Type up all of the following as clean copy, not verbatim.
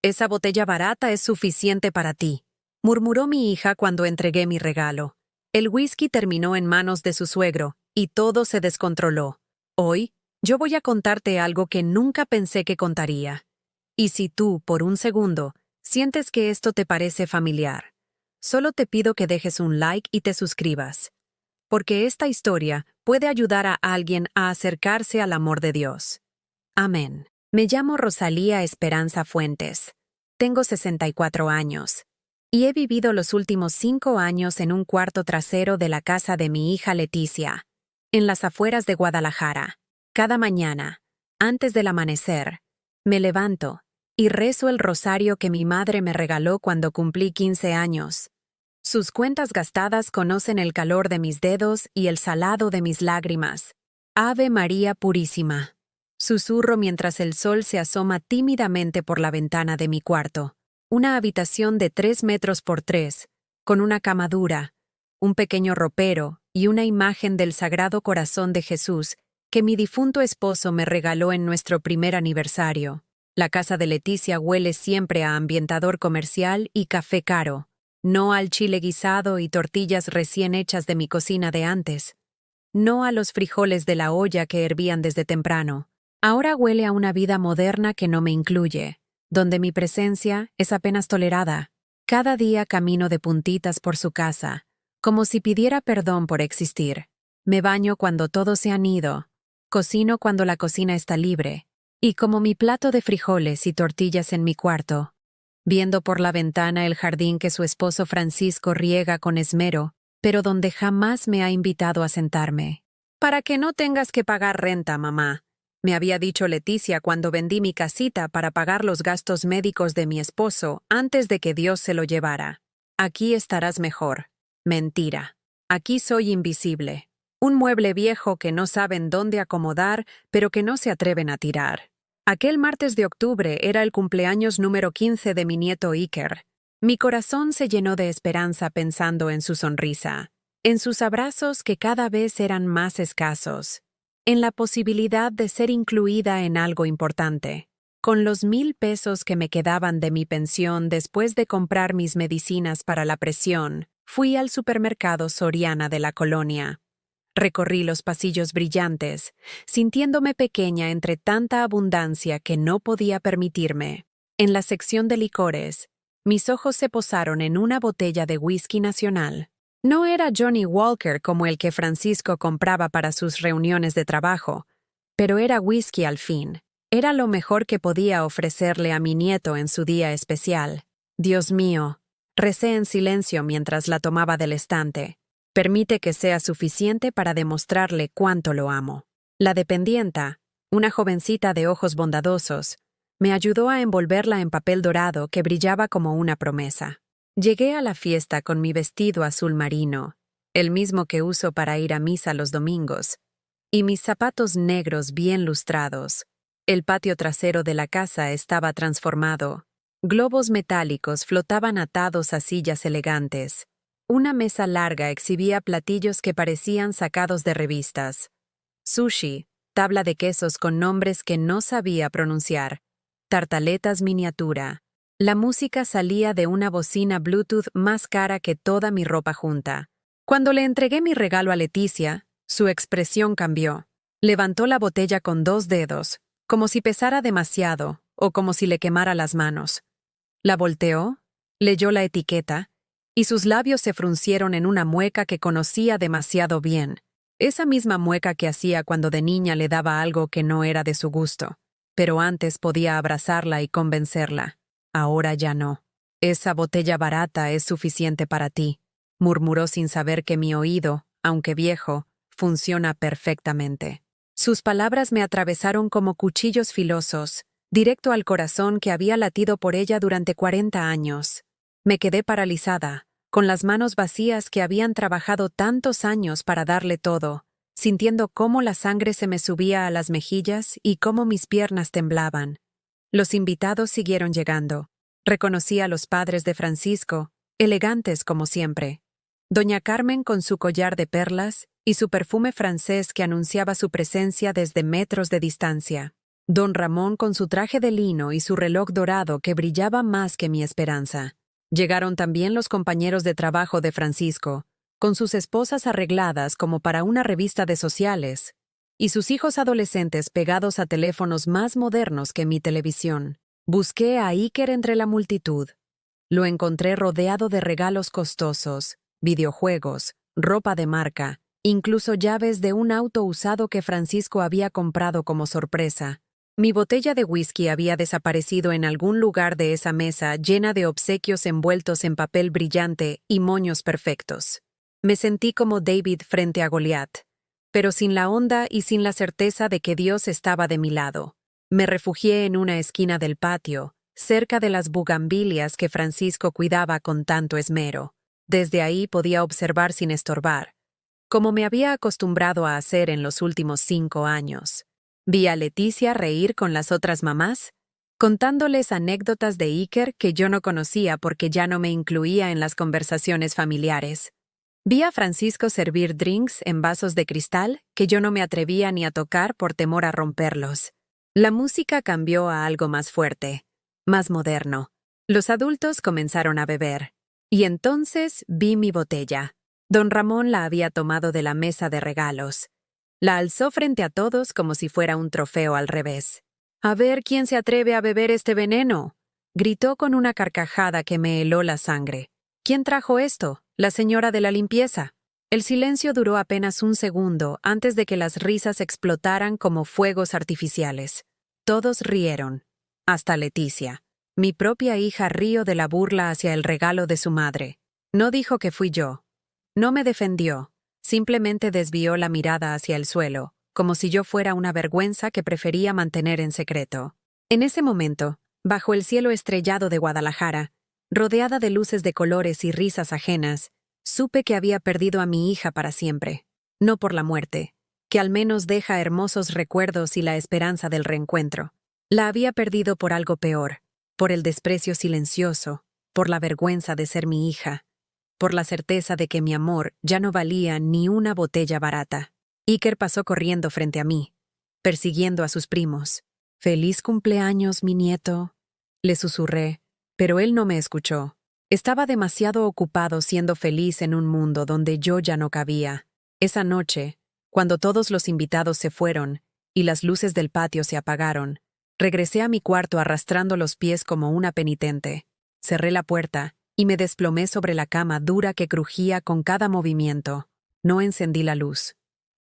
Esa botella barata es suficiente para ti, murmuró mi hija cuando entregué mi regalo. El whisky terminó en manos de su suegro, y todo se descontroló. Hoy, yo voy a contarte algo que nunca pensé que contaría. Y si tú, por un segundo, sientes que esto te parece familiar, solo te pido que dejes un like y te suscribas, porque esta historia puede ayudar a alguien a acercarse al amor de Dios. Amén. Me llamo Rosalía Esperanza Fuentes. Tengo 64 años. Y he vivido los últimos 5 años en un cuarto trasero de la casa de mi hija Leticia, en las afueras de Guadalajara. Cada mañana, antes del amanecer, me levanto y rezo el rosario que mi madre me regaló cuando cumplí 15 años. Sus cuentas gastadas conocen el calor de mis dedos y el salado de mis lágrimas. Ave María Purísima. Susurro mientras el sol se asoma tímidamente por la ventana de mi cuarto. Una habitación de 3 metros por 3, con una cama dura, un pequeño ropero y una imagen del Sagrado Corazón de Jesús que mi difunto esposo me regaló en nuestro primer aniversario. La casa de Leticia huele siempre a ambientador comercial y café caro, no al chile guisado y tortillas recién hechas de mi cocina de antes, no a los frijoles de la olla que hervían desde temprano. Ahora huele a una vida moderna que no me incluye, donde mi presencia es apenas tolerada. Cada día camino de puntitas por su casa, como si pidiera perdón por existir. Me baño cuando todos se han ido, cocino cuando la cocina está libre, y como mi plato de frijoles y tortillas en mi cuarto, viendo por la ventana el jardín que su esposo Francisco riega con esmero, pero donde jamás me ha invitado a sentarme. Para que no tengas que pagar renta, mamá, me había dicho Leticia cuando vendí mi casita para pagar los gastos médicos de mi esposo antes de que Dios se lo llevara. Aquí estarás mejor. Mentira. Aquí soy invisible. Un mueble viejo que no saben dónde acomodar, pero que no se atreven a tirar. Aquel martes de octubre era el cumpleaños número 15 de mi nieto Iker. Mi corazón se llenó de esperanza pensando en su sonrisa, en sus abrazos que cada vez eran más escasos, en la posibilidad de ser incluida en algo importante. Con los 1,000 pesos que me quedaban de mi pensión después de comprar mis medicinas para la presión, fui al supermercado Soriana de la colonia. Recorrí los pasillos brillantes, sintiéndome pequeña entre tanta abundancia que no podía permitirme. En la sección de licores, mis ojos se posaron en una botella de whisky nacional. No era Johnny Walker como el que Francisco compraba para sus reuniones de trabajo, pero era whisky al fin. Era lo mejor que podía ofrecerle a mi nieto en su día especial. Dios mío, recé en silencio mientras la tomaba del estante. Permite que sea suficiente para demostrarle cuánto lo amo. La dependienta, una jovencita de ojos bondadosos, me ayudó a envolverla en papel dorado que brillaba como una promesa. Llegué a la fiesta con mi vestido azul marino, el mismo que uso para ir a misa los domingos, y mis zapatos negros bien lustrados. El patio trasero de la casa estaba transformado. Globos metálicos flotaban atados a sillas elegantes. Una mesa larga exhibía platillos que parecían sacados de revistas. Sushi, tabla de quesos con nombres que no sabía pronunciar, tartaletas miniatura. La música salía de una bocina Bluetooth más cara que toda mi ropa junta. Cuando le entregué mi regalo a Leticia, su expresión cambió. Levantó la botella con 2 dedos, como si pesara demasiado o como si le quemara las manos. La volteó, leyó la etiqueta, y sus labios se fruncieron en una mueca que conocía demasiado bien. Esa misma mueca que hacía cuando de niña le daba algo que no era de su gusto. Pero antes podía abrazarla y convencerla. Ahora ya no. Esa botella barata es suficiente para ti, murmuró sin saber que mi oído, aunque viejo, funciona perfectamente. Sus palabras me atravesaron como cuchillos filosos, directo al corazón que había latido por ella durante 40 años. Me quedé paralizada, con las manos vacías que habían trabajado tantos años para darle todo, sintiendo cómo la sangre se me subía a las mejillas y cómo mis piernas temblaban. Los invitados siguieron llegando. Reconocí a los padres de Francisco, elegantes como siempre. Doña Carmen con su collar de perlas y su perfume francés que anunciaba su presencia desde metros de distancia. Don Ramón con su traje de lino y su reloj dorado que brillaba más que mi esperanza. Llegaron también los compañeros de trabajo de Francisco, con sus esposas arregladas como para una revista de sociales, y sus hijos adolescentes pegados a teléfonos más modernos que mi televisión. Busqué a Iker entre la multitud. Lo encontré rodeado de regalos costosos, videojuegos, ropa de marca, incluso llaves de un auto usado que Francisco había comprado como sorpresa. Mi botella de whisky había desaparecido en algún lugar de esa mesa llena de obsequios envueltos en papel brillante y moños perfectos. Me sentí como David frente a Goliat, pero sin la onda y sin la certeza de que Dios estaba de mi lado. Me refugié en una esquina del patio, cerca de las bugambilias que Francisco cuidaba con tanto esmero. Desde ahí podía observar sin estorbar, como me había acostumbrado a hacer en los últimos 5 años. Vi a Leticia reír con las otras mamás, contándoles anécdotas de Iker que yo no conocía porque ya no me incluía en las conversaciones familiares. Vi a Francisco servir drinks en vasos de cristal que yo no me atrevía ni a tocar por temor a romperlos. La música cambió a algo más fuerte, más moderno. Los adultos comenzaron a beber. Y entonces vi mi botella. Don Ramón la había tomado de la mesa de regalos. La alzó frente a todos como si fuera un trofeo al revés. «A ver quién se atreve a beber este veneno», gritó con una carcajada que me heló la sangre. «¿Quién trajo esto? La señora de la limpieza». El silencio duró apenas un segundo antes de que las risas explotaran como fuegos artificiales. Todos rieron, hasta Leticia. Mi propia hija rió de la burla hacia el regalo de su madre. No dijo que fui yo. No me defendió. Simplemente desvió la mirada hacia el suelo, como si yo fuera una vergüenza que prefería mantener en secreto. En ese momento, bajo el cielo estrellado de Guadalajara, rodeada de luces de colores y risas ajenas, supe que había perdido a mi hija para siempre. No por la muerte, que al menos deja hermosos recuerdos y la esperanza del reencuentro. La había perdido por algo peor, por el desprecio silencioso, por la vergüenza de ser mi hija, por la certeza de que mi amor ya no valía ni una botella barata. Iker pasó corriendo frente a mí, persiguiendo a sus primos. «Feliz cumpleaños, mi nieto», le susurré, pero él no me escuchó. Estaba demasiado ocupado siendo feliz en un mundo donde yo ya no cabía. Esa noche, cuando todos los invitados se fueron y las luces del patio se apagaron, regresé a mi cuarto arrastrando los pies como una penitente. Cerré la puerta y me desplomé sobre la cama dura que crujía con cada movimiento. No encendí la luz.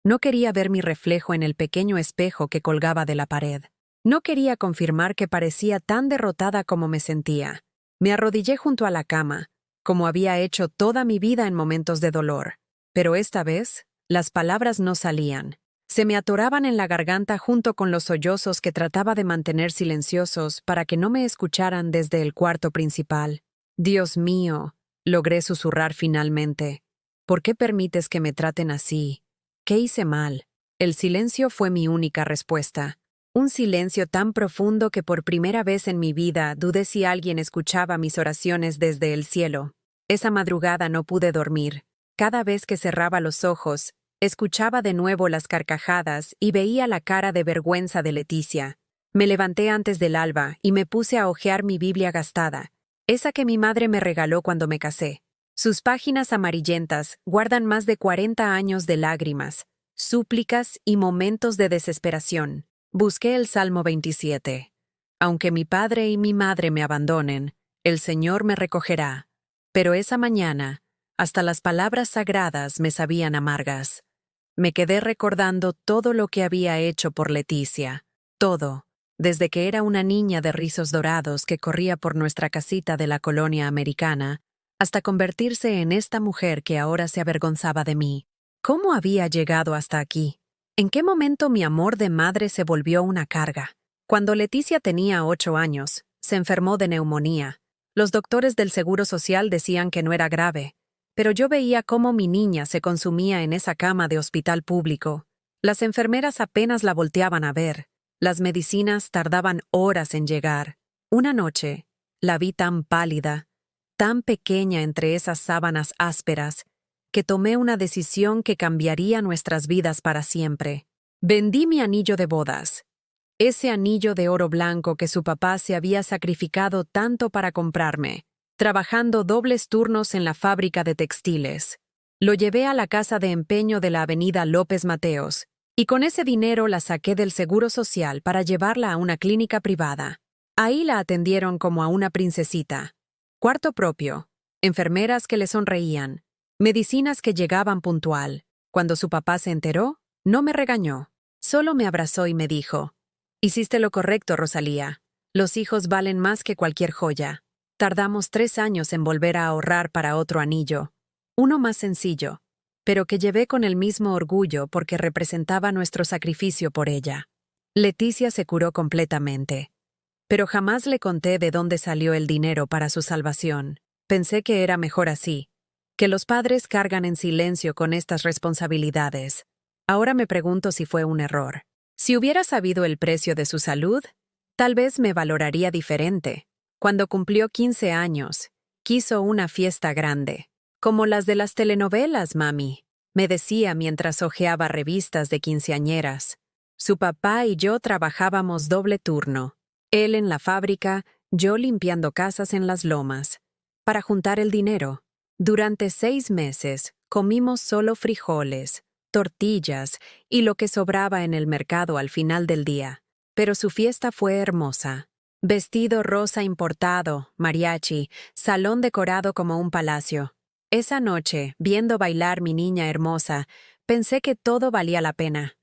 No quería ver mi reflejo en el pequeño espejo que colgaba de la pared. No quería confirmar que parecía tan derrotada como me sentía. Me arrodillé junto a la cama, como había hecho toda mi vida en momentos de dolor. Pero esta vez, las palabras no salían. Se me atoraban en la garganta junto con los sollozos que trataba de mantener silenciosos para que no me escucharan desde el cuarto principal. «Dios mío», logré susurrar finalmente. «¿Por qué permites que me traten así? ¿Qué hice mal?» El silencio fue mi única respuesta. Un silencio tan profundo que por primera vez en mi vida dudé si alguien escuchaba mis oraciones desde el cielo. Esa madrugada no pude dormir. Cada vez que cerraba los ojos, escuchaba de nuevo las carcajadas y veía la cara de vergüenza de Leticia. Me levanté antes del alba y me puse a hojear mi Biblia gastada, esa que mi madre me regaló cuando me casé. Sus páginas amarillentas guardan más de 40 años de lágrimas, súplicas y momentos de desesperación. Busqué el Salmo 27. «Aunque mi padre y mi madre me abandonen, el Señor me recogerá». Pero esa mañana, hasta las palabras sagradas me sabían amargas. Me quedé recordando todo lo que había hecho por Leticia. Todo. Desde que era una niña de rizos dorados que corría por nuestra casita de la colonia americana, hasta convertirse en esta mujer que ahora se avergonzaba de mí. ¿Cómo había llegado hasta aquí? ¿En qué momento mi amor de madre se volvió una carga? Cuando Leticia tenía 8 años, se enfermó de neumonía. Los doctores del Seguro Social decían que no era grave, pero yo veía cómo mi niña se consumía en esa cama de hospital público. Las enfermeras apenas la volteaban a ver. Las medicinas tardaban horas en llegar. Una noche, la vi tan pálida, tan pequeña entre esas sábanas ásperas, que tomé una decisión que cambiaría nuestras vidas para siempre. Vendí mi anillo de bodas. ese anillo de oro blanco que su papá se había sacrificado tanto para comprarme, trabajando dobles turnos en la fábrica de textiles. Lo llevé a la casa de empeño de la avenida López Mateos, y con ese dinero la saqué del Seguro Social para llevarla a una clínica privada. Ahí la atendieron como a una princesita. Cuarto propio, enfermeras que le sonreían, medicinas que llegaban puntual. Cuando su papá se enteró, no me regañó. Solo me abrazó y me dijo: «Hiciste lo correcto, Rosalía. Los hijos valen más que cualquier joya». Tardamos 3 años en volver a ahorrar para otro anillo. Uno más sencillo, pero que llevé con el mismo orgullo porque representaba nuestro sacrificio por ella. Leticia se curó completamente. Pero jamás le conté de dónde salió el dinero para su salvación. Pensé que era mejor así, que los padres cargan en silencio con estas responsabilidades. Ahora me pregunto si fue un error. Si hubiera sabido el precio de su salud, tal vez me valoraría diferente. Cuando cumplió 15 años, quiso una fiesta grande. Como las de las telenovelas, mami, me decía mientras hojeaba revistas de quinceañeras. Su papá y yo trabajábamos doble turno. Él en la fábrica, yo limpiando casas en las lomas. Para juntar el dinero, durante 6 meses, comimos solo frijoles, tortillas y lo que sobraba en el mercado al final del día. Pero su fiesta fue hermosa. Vestido rosa importado, mariachi, salón decorado como un palacio. Esa noche, viendo bailar mi niña hermosa, pensé que todo valía la pena.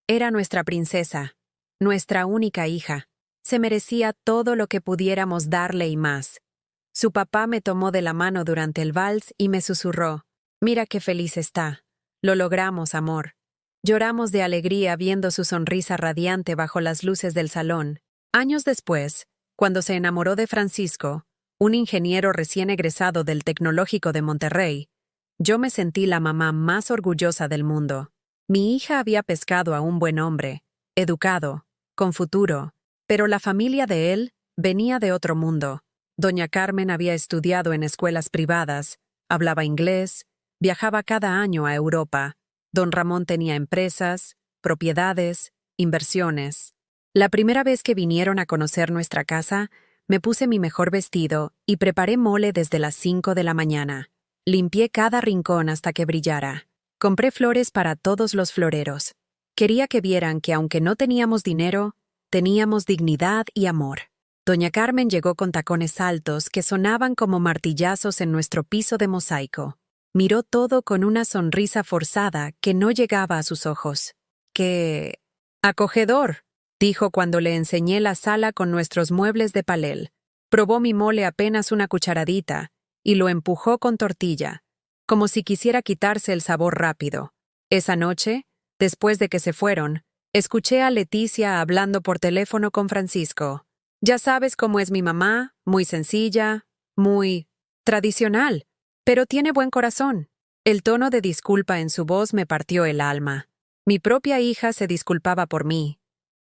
Era nuestra princesa, nuestra única hija. Se merecía todo lo que pudiéramos darle y más. Su papá me tomó de la mano durante el vals y me susurró: «Mira qué feliz está. Lo logramos, amor». Lloramos de alegría viendo su sonrisa radiante bajo las luces del salón. Años después, cuando se enamoró de Francisco, un ingeniero recién egresado del Tecnológico de Monterrey, yo me sentí la mamá más orgullosa del mundo. Mi hija había pescado a un buen hombre, educado, con futuro, pero la familia de él venía de otro mundo. Doña Carmen había estudiado en escuelas privadas, hablaba inglés, viajaba cada año a Europa. Don Ramón tenía empresas, propiedades, inversiones. La primera vez que vinieron a conocer nuestra casa, me puse mi mejor vestido y preparé mole desde las 5 de la mañana. Limpié cada rincón hasta que brillara. Compré flores para todos los floreros. Quería que vieran que aunque no teníamos dinero, teníamos dignidad y amor. Doña Carmen llegó con tacones altos que sonaban como martillazos en nuestro piso de mosaico. Miró todo con una sonrisa forzada que no llegaba a sus ojos. ¡Qué acogedor!, dijo cuando le enseñé la sala con nuestros muebles de palel. Probó mi mole apenas una cucharadita y lo empujó con tortilla, como si quisiera quitarse el sabor rápido. Esa noche, después de que se fueron, escuché a Leticia hablando por teléfono con Francisco. «Ya sabes cómo es mi mamá, muy sencilla, muy tradicional, pero tiene buen corazón». El tono de disculpa en su voz me partió el alma. Mi propia hija se disculpaba por mí,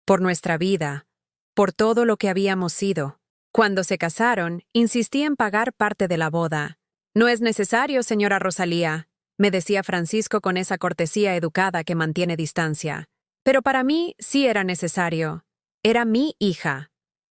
por nuestra vida, por todo lo que habíamos sido. Cuando se casaron, insistí en pagar parte de la boda. «No es necesario, señora Rosalía», me decía Francisco con esa cortesía educada que mantiene distancia. Pero para mí sí era necesario. Era mi hija.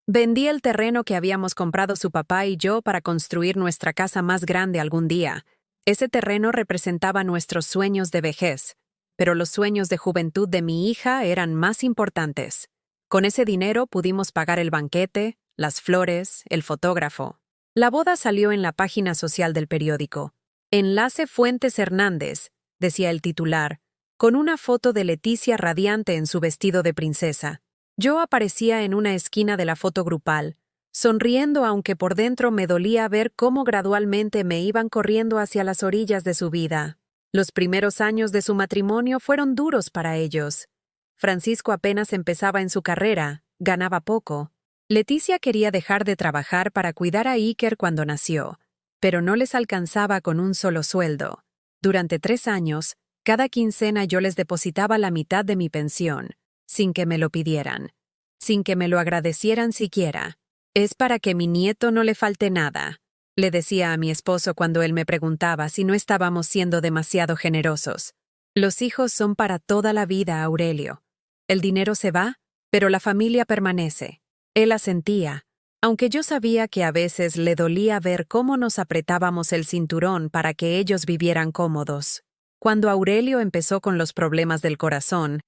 Vendí el terreno que habíamos comprado su papá y yo para construir nuestra casa más grande algún día. Ese terreno representaba nuestros sueños de vejez, pero los sueños de juventud de mi hija eran más importantes. Con ese dinero pudimos pagar el banquete, las flores, el fotógrafo. La boda salió en la página social del periódico. «Enlace Fuentes Hernández», decía el titular, con una foto de Leticia radiante en su vestido de princesa. Yo aparecía en una esquina de la foto grupal, sonriendo aunque por dentro me dolía ver cómo gradualmente me iban corriendo hacia las orillas de su vida. Los primeros años de su matrimonio fueron duros para ellos. Francisco apenas empezaba en su carrera, ganaba poco. Leticia quería dejar de trabajar para cuidar a Iker cuando nació, pero no les alcanzaba con un solo sueldo. Durante 3 años, cada quincena yo les depositaba la mitad de mi pensión, sin que me lo pidieran, sin que me lo agradecieran siquiera. «Es para que mi nieto no le falte nada», le decía a mi esposo cuando él me preguntaba si no estábamos siendo demasiado generosos. «Los hijos son para toda la vida, Aurelio. El dinero se va, Pero la familia permanece. Él asentía, aunque yo sabía que a veces le dolía ver cómo nos apretábamos el cinturón para que ellos vivieran cómodos. Cuando Aurelio empezó con los problemas del corazón,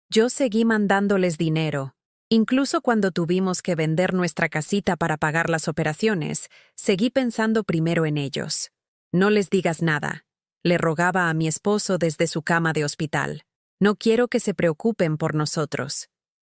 yo seguí mandándoles dinero. Incluso cuando tuvimos que vender nuestra casita para pagar las operaciones, seguí pensando primero en ellos. No les digas nada, le rogaba a mi esposo desde su cama de hospital. No quiero que se preocupen por nosotros.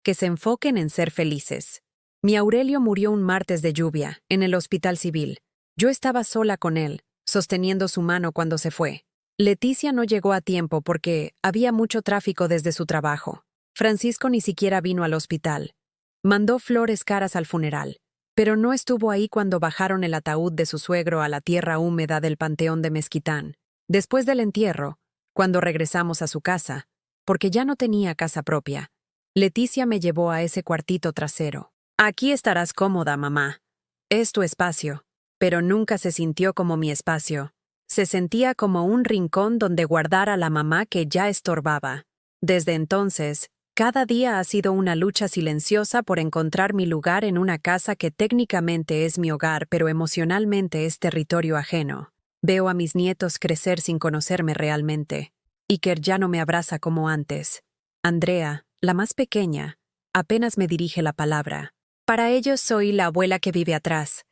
Que se enfoquen en ser felices. Mi Aurelio murió un martes de lluvia, en el hospital civil. Yo estaba sola con él, sosteniendo su mano cuando se fue. Leticia no llegó a tiempo porque había mucho tráfico desde su trabajo. Francisco ni siquiera vino al hospital. Mandó flores caras al funeral, pero no estuvo ahí cuando bajaron el ataúd de su suegro a la tierra húmeda del panteón de Mezquitán. Después del entierro, cuando regresamos a su casa, porque ya no tenía casa propia, Leticia me llevó a ese cuartito trasero. Aquí estarás cómoda, mamá. Es tu espacio. Pero nunca se sintió como mi espacio. Se sentía como un rincón donde guardar a la mamá que ya estorbaba. Desde entonces, cada día ha sido una lucha silenciosa por encontrar mi lugar en una casa que técnicamente es mi hogar, pero emocionalmente es territorio ajeno. Veo a mis nietos crecer sin conocerme realmente. Iker ya no me abraza como antes. Andrea, la más pequeña, apenas me dirige la palabra. Para ellos soy la abuela que vive atrás,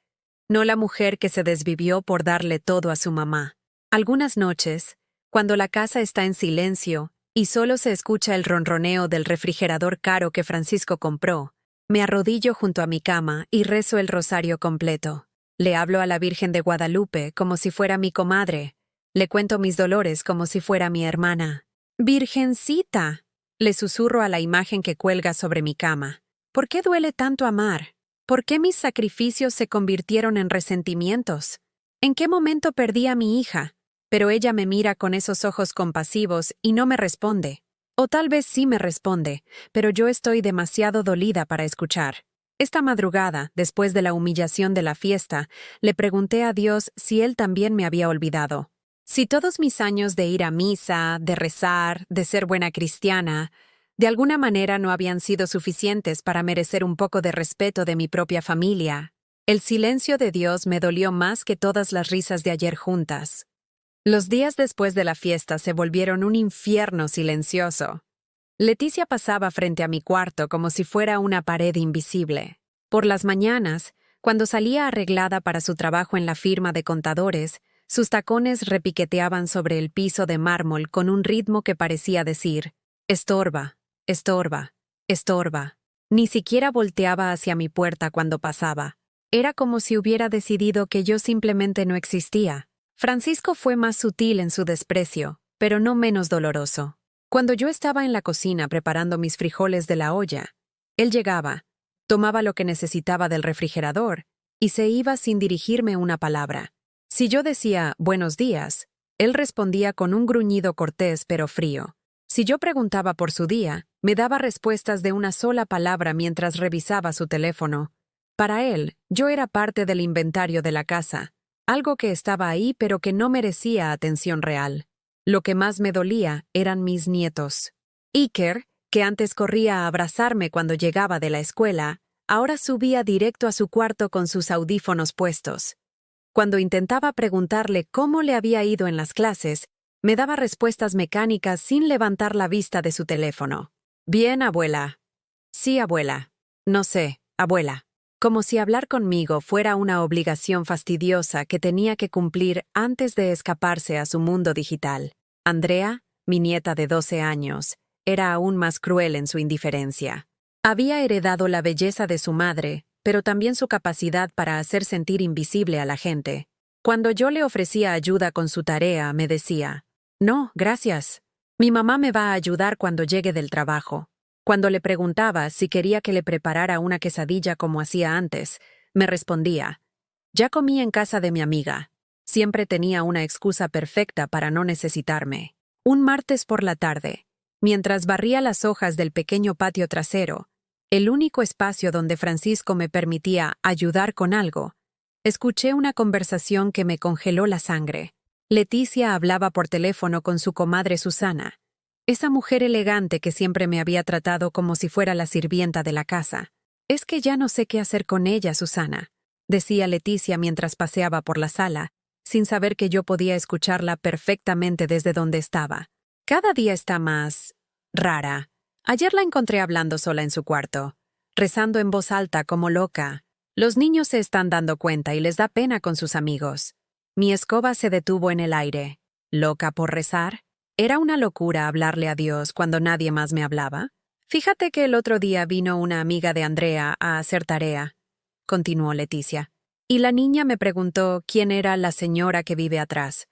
no la mujer que se desvivió por darle todo a su mamá. Algunas noches, cuando la casa está en silencio y solo se escucha el ronroneo del refrigerador caro que Francisco compró, me arrodillo junto a mi cama y rezo el rosario completo. Le hablo a la Virgen de Guadalupe como si fuera mi comadre. Le cuento mis dolores como si fuera mi hermana. «Virgencita», le susurro a la imagen que cuelga sobre mi cama. ¿Por qué duele tanto amar? ¿Por qué mis sacrificios se convirtieron en resentimientos? ¿En qué momento perdí a mi hija? Pero ella me mira con esos ojos compasivos y no me responde. O tal vez sí me responde, pero yo estoy demasiado dolida para escuchar. Esta madrugada, después de la humillación de la fiesta, le pregunté a Dios si Él también me había olvidado. Si todos mis años de ir a misa, de rezar, de ser buena cristiana, de alguna manera no habían sido suficientes para merecer un poco de respeto de mi propia familia. El silencio de Dios me dolió más que todas las risas de ayer juntas. Los días después de la fiesta se volvieron un infierno silencioso. Leticia pasaba frente a mi cuarto como si fuera una pared invisible. Por las mañanas, cuando salía arreglada para su trabajo en la firma de contadores, sus tacones repiqueteaban sobre el piso de mármol con un ritmo que parecía decir: «Estorba, estorba, estorba». Ni siquiera volteaba hacia mi puerta cuando pasaba. Era como si hubiera decidido que yo simplemente no existía. Francisco fue más sutil en su desprecio, pero no menos doloroso. Cuando yo estaba en la cocina preparando mis frijoles de la olla, él llegaba, tomaba lo que necesitaba del refrigerador y se iba sin dirigirme una palabra. Si yo decía «buenos días», él respondía con un gruñido cortés pero frío. Si yo preguntaba por su día, me daba respuestas de una sola palabra mientras revisaba su teléfono. Para él, yo era parte del inventario de la casa, algo que estaba ahí pero que no merecía atención real. Lo que más me dolía eran mis nietos. Iker, que antes corría a abrazarme cuando llegaba de la escuela, ahora subía directo a su cuarto con sus audífonos puestos. Cuando intentaba preguntarle cómo le había ido en las clases, me daba respuestas mecánicas sin levantar la vista de su teléfono. «Bien, abuela». «Sí, abuela». «No sé, abuela». Como si hablar conmigo fuera una obligación fastidiosa que tenía que cumplir antes de escaparse a su mundo digital. Andrea, mi nieta de 12 años, era aún más cruel en su indiferencia. Había heredado la belleza de su madre, pero también su capacidad para hacer sentir invisible a la gente. Cuando yo le ofrecía ayuda con su tarea, me decía: «No, gracias. Mi mamá me va a ayudar cuando llegue del trabajo». Cuando le preguntaba si quería que le preparara una quesadilla como hacía antes, me respondía: «Ya comí en casa de mi amiga». Siempre tenía una excusa perfecta para no necesitarme. Un martes por la tarde, mientras barría las hojas del pequeño patio trasero, el único espacio donde Francisco me permitía ayudar con algo, escuché una conversación que me congeló la sangre. Leticia hablaba por teléfono con su comadre Susana. Esa mujer elegante que siempre me había tratado como si fuera la sirvienta de la casa. Es que ya no sé qué hacer con ella, Susana, decía Leticia mientras paseaba por la sala, sin saber que yo podía escucharla perfectamente desde donde estaba. Cada día está más rara. Ayer la encontré hablando sola en su cuarto, rezando en voz alta como loca. Los niños se están dando cuenta y les da pena con sus amigos. Mi escoba se detuvo en el aire. ¿Loca por rezar? ¿Era una locura hablarle a Dios cuando nadie más me hablaba? Fíjate que el otro día vino una amiga de Andrea a hacer tarea, continuó Leticia, y la niña me preguntó quién era la señora que vive atrás.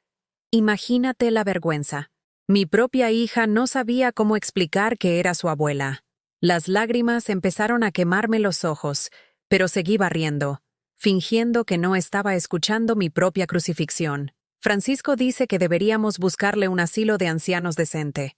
Imagínate la vergüenza. Mi propia hija no sabía cómo explicar que era su abuela. Las lágrimas empezaron a quemarme los ojos, pero seguí barriendo, fingiendo que no estaba escuchando mi propia crucifixión. Francisco dice que deberíamos buscarle un asilo de ancianos decente.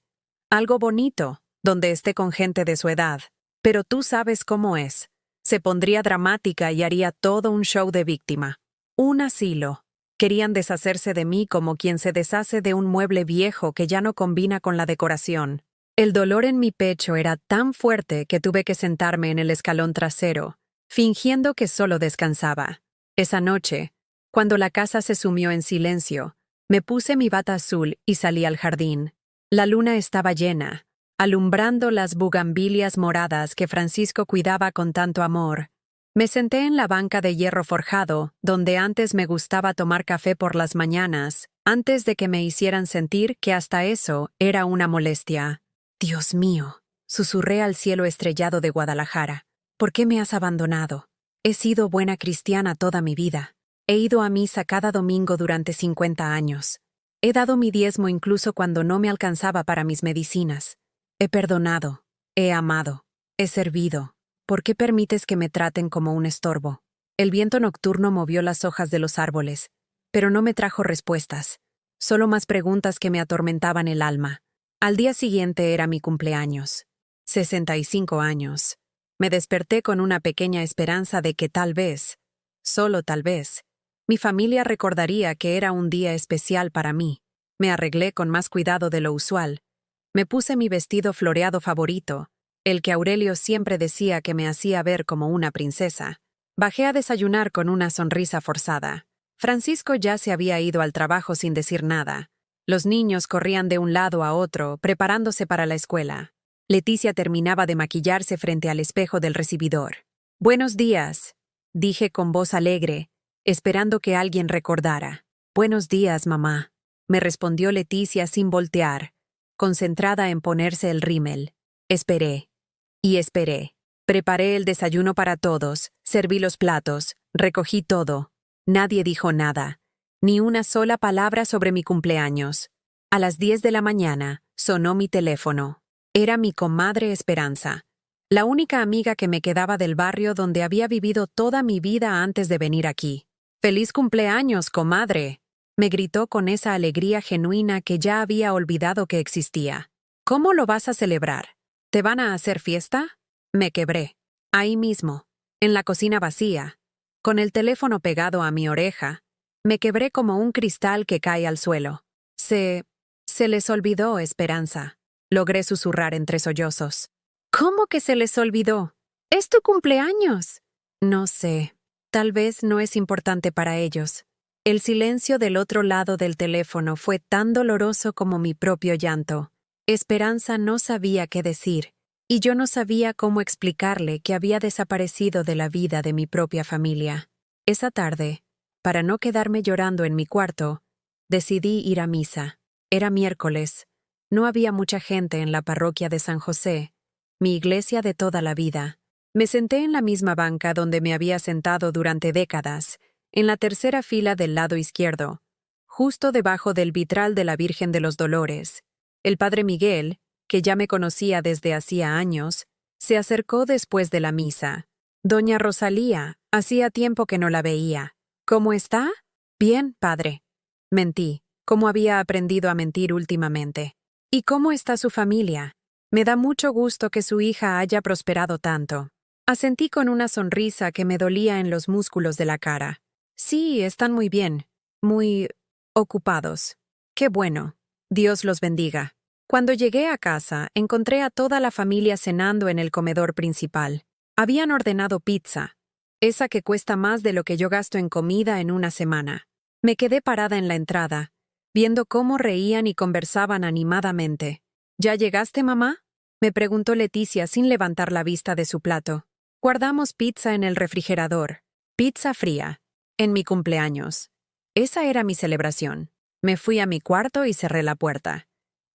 Algo bonito, donde esté con gente de su edad. Pero tú sabes cómo es. Se pondría dramática y haría todo un show de víctima. Un asilo. Querían deshacerse de mí como quien se deshace de un mueble viejo que ya no combina con la decoración. El dolor en mi pecho era tan fuerte que tuve que sentarme en el escalón trasero, fingiendo que solo descansaba. Esa noche, cuando la casa se sumió en silencio, me puse mi bata azul y salí al jardín. La luna estaba llena, alumbrando las bugambilias moradas que Francisco cuidaba con tanto amor. Me senté en la banca de hierro forjado, donde antes me gustaba tomar café por las mañanas, antes de que me hicieran sentir que hasta eso era una molestia. Dios mío, susurré al cielo estrellado de Guadalajara. ¿Por qué me has abandonado? He sido buena cristiana toda mi vida. He ido a misa cada domingo durante 50 años. He dado mi diezmo incluso cuando no me alcanzaba para mis medicinas. He perdonado, he amado, he servido. ¿Por qué permites que me traten como un estorbo? El viento nocturno movió las hojas de los árboles, pero no me trajo respuestas, solo más preguntas que me atormentaban el alma. Al día siguiente era mi cumpleaños. 65 años. Me desperté con una pequeña esperanza de que tal vez, solo tal vez, mi familia recordaría que era un día especial para mí. Me arreglé con más cuidado de lo usual. Me puse mi vestido floreado favorito, el que Aurelio siempre decía que me hacía ver como una princesa. Bajé a desayunar con una sonrisa forzada. Francisco ya se había ido al trabajo sin decir nada. Los niños corrían de un lado a otro, preparándose para la escuela. Leticia terminaba de maquillarse frente al espejo del recibidor. «Buenos días», dije con voz alegre, esperando que alguien recordara. «Buenos días, mamá», me respondió Leticia sin voltear, concentrada en ponerse el rímel. Esperé. Y esperé. Preparé el desayuno para todos, serví los platos, recogí todo. Nadie dijo nada, ni una sola palabra sobre mi cumpleaños. A las 10 de la mañana sonó mi teléfono. Era mi comadre Esperanza, la única amiga que me quedaba del barrio donde había vivido toda mi vida antes de venir aquí. «¡Feliz cumpleaños, comadre!», me gritó con esa alegría genuina que ya había olvidado que existía. «¿Cómo lo vas a celebrar? ¿Te van a hacer fiesta?». Me quebré. Ahí mismo, en la cocina vacía, con el teléfono pegado a mi oreja, me quebré como un cristal que cae al suelo. Se les olvidó, Esperanza. Logré susurrar entre sollozos. «¿Cómo que se les olvidó? ¡Es tu cumpleaños!». No sé. Tal vez no es importante para ellos. El silencio del otro lado del teléfono fue tan doloroso como mi propio llanto. Esperanza no sabía qué decir, y yo no sabía cómo explicarle que había desaparecido de la vida de mi propia familia. Esa tarde, para no quedarme llorando en mi cuarto, decidí ir a misa. Era miércoles. No había mucha gente en la parroquia de San José, mi iglesia de toda la vida. Me senté en la misma banca donde me había sentado durante décadas, en la tercera fila del lado izquierdo, justo debajo del vitral de la Virgen de los Dolores. El padre Miguel, que ya me conocía desde hacía años, se acercó después de la misa. «Doña Rosalía, hacía tiempo que no la veía. ¿Cómo está?». «Bien, padre». Mentí, como había aprendido a mentir últimamente. «¿Y cómo está su familia? Me da mucho gusto que su hija haya prosperado tanto». Asentí con una sonrisa que me dolía en los músculos de la cara. «Sí, están muy bien. Muy ocupados». «Qué bueno. Dios los bendiga». Cuando llegué a casa, encontré a toda la familia cenando en el comedor principal. Habían ordenado pizza, esa que cuesta más de lo que yo gasto en comida en una semana. Me quedé parada en la entrada, viendo cómo reían y conversaban animadamente. ¿Ya llegaste, mamá?, me preguntó Leticia sin levantar la vista de su plato. Guardamos pizza en el refrigerador. Pizza fría. En mi cumpleaños. Esa era mi celebración. Me fui a mi cuarto y cerré la puerta.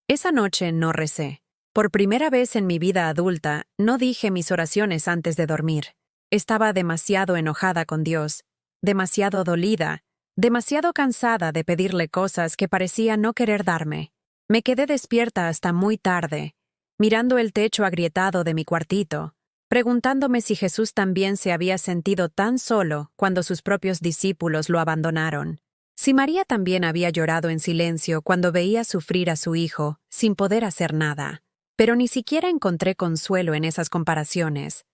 Esa noche no recé. Por primera vez en mi vida adulta, no dije mis oraciones antes de dormir. Estaba demasiado enojada con Dios, demasiado dolida, demasiado cansada de pedirle cosas que parecía no querer darme. Me quedé despierta hasta muy tarde, mirando el techo agrietado de mi cuartito, preguntándome si Jesús también se había sentido tan solo cuando sus propios discípulos lo abandonaron. Si María también había llorado en silencio cuando veía sufrir a su hijo, sin poder hacer nada. Pero ni siquiera encontré consuelo en esas comparaciones.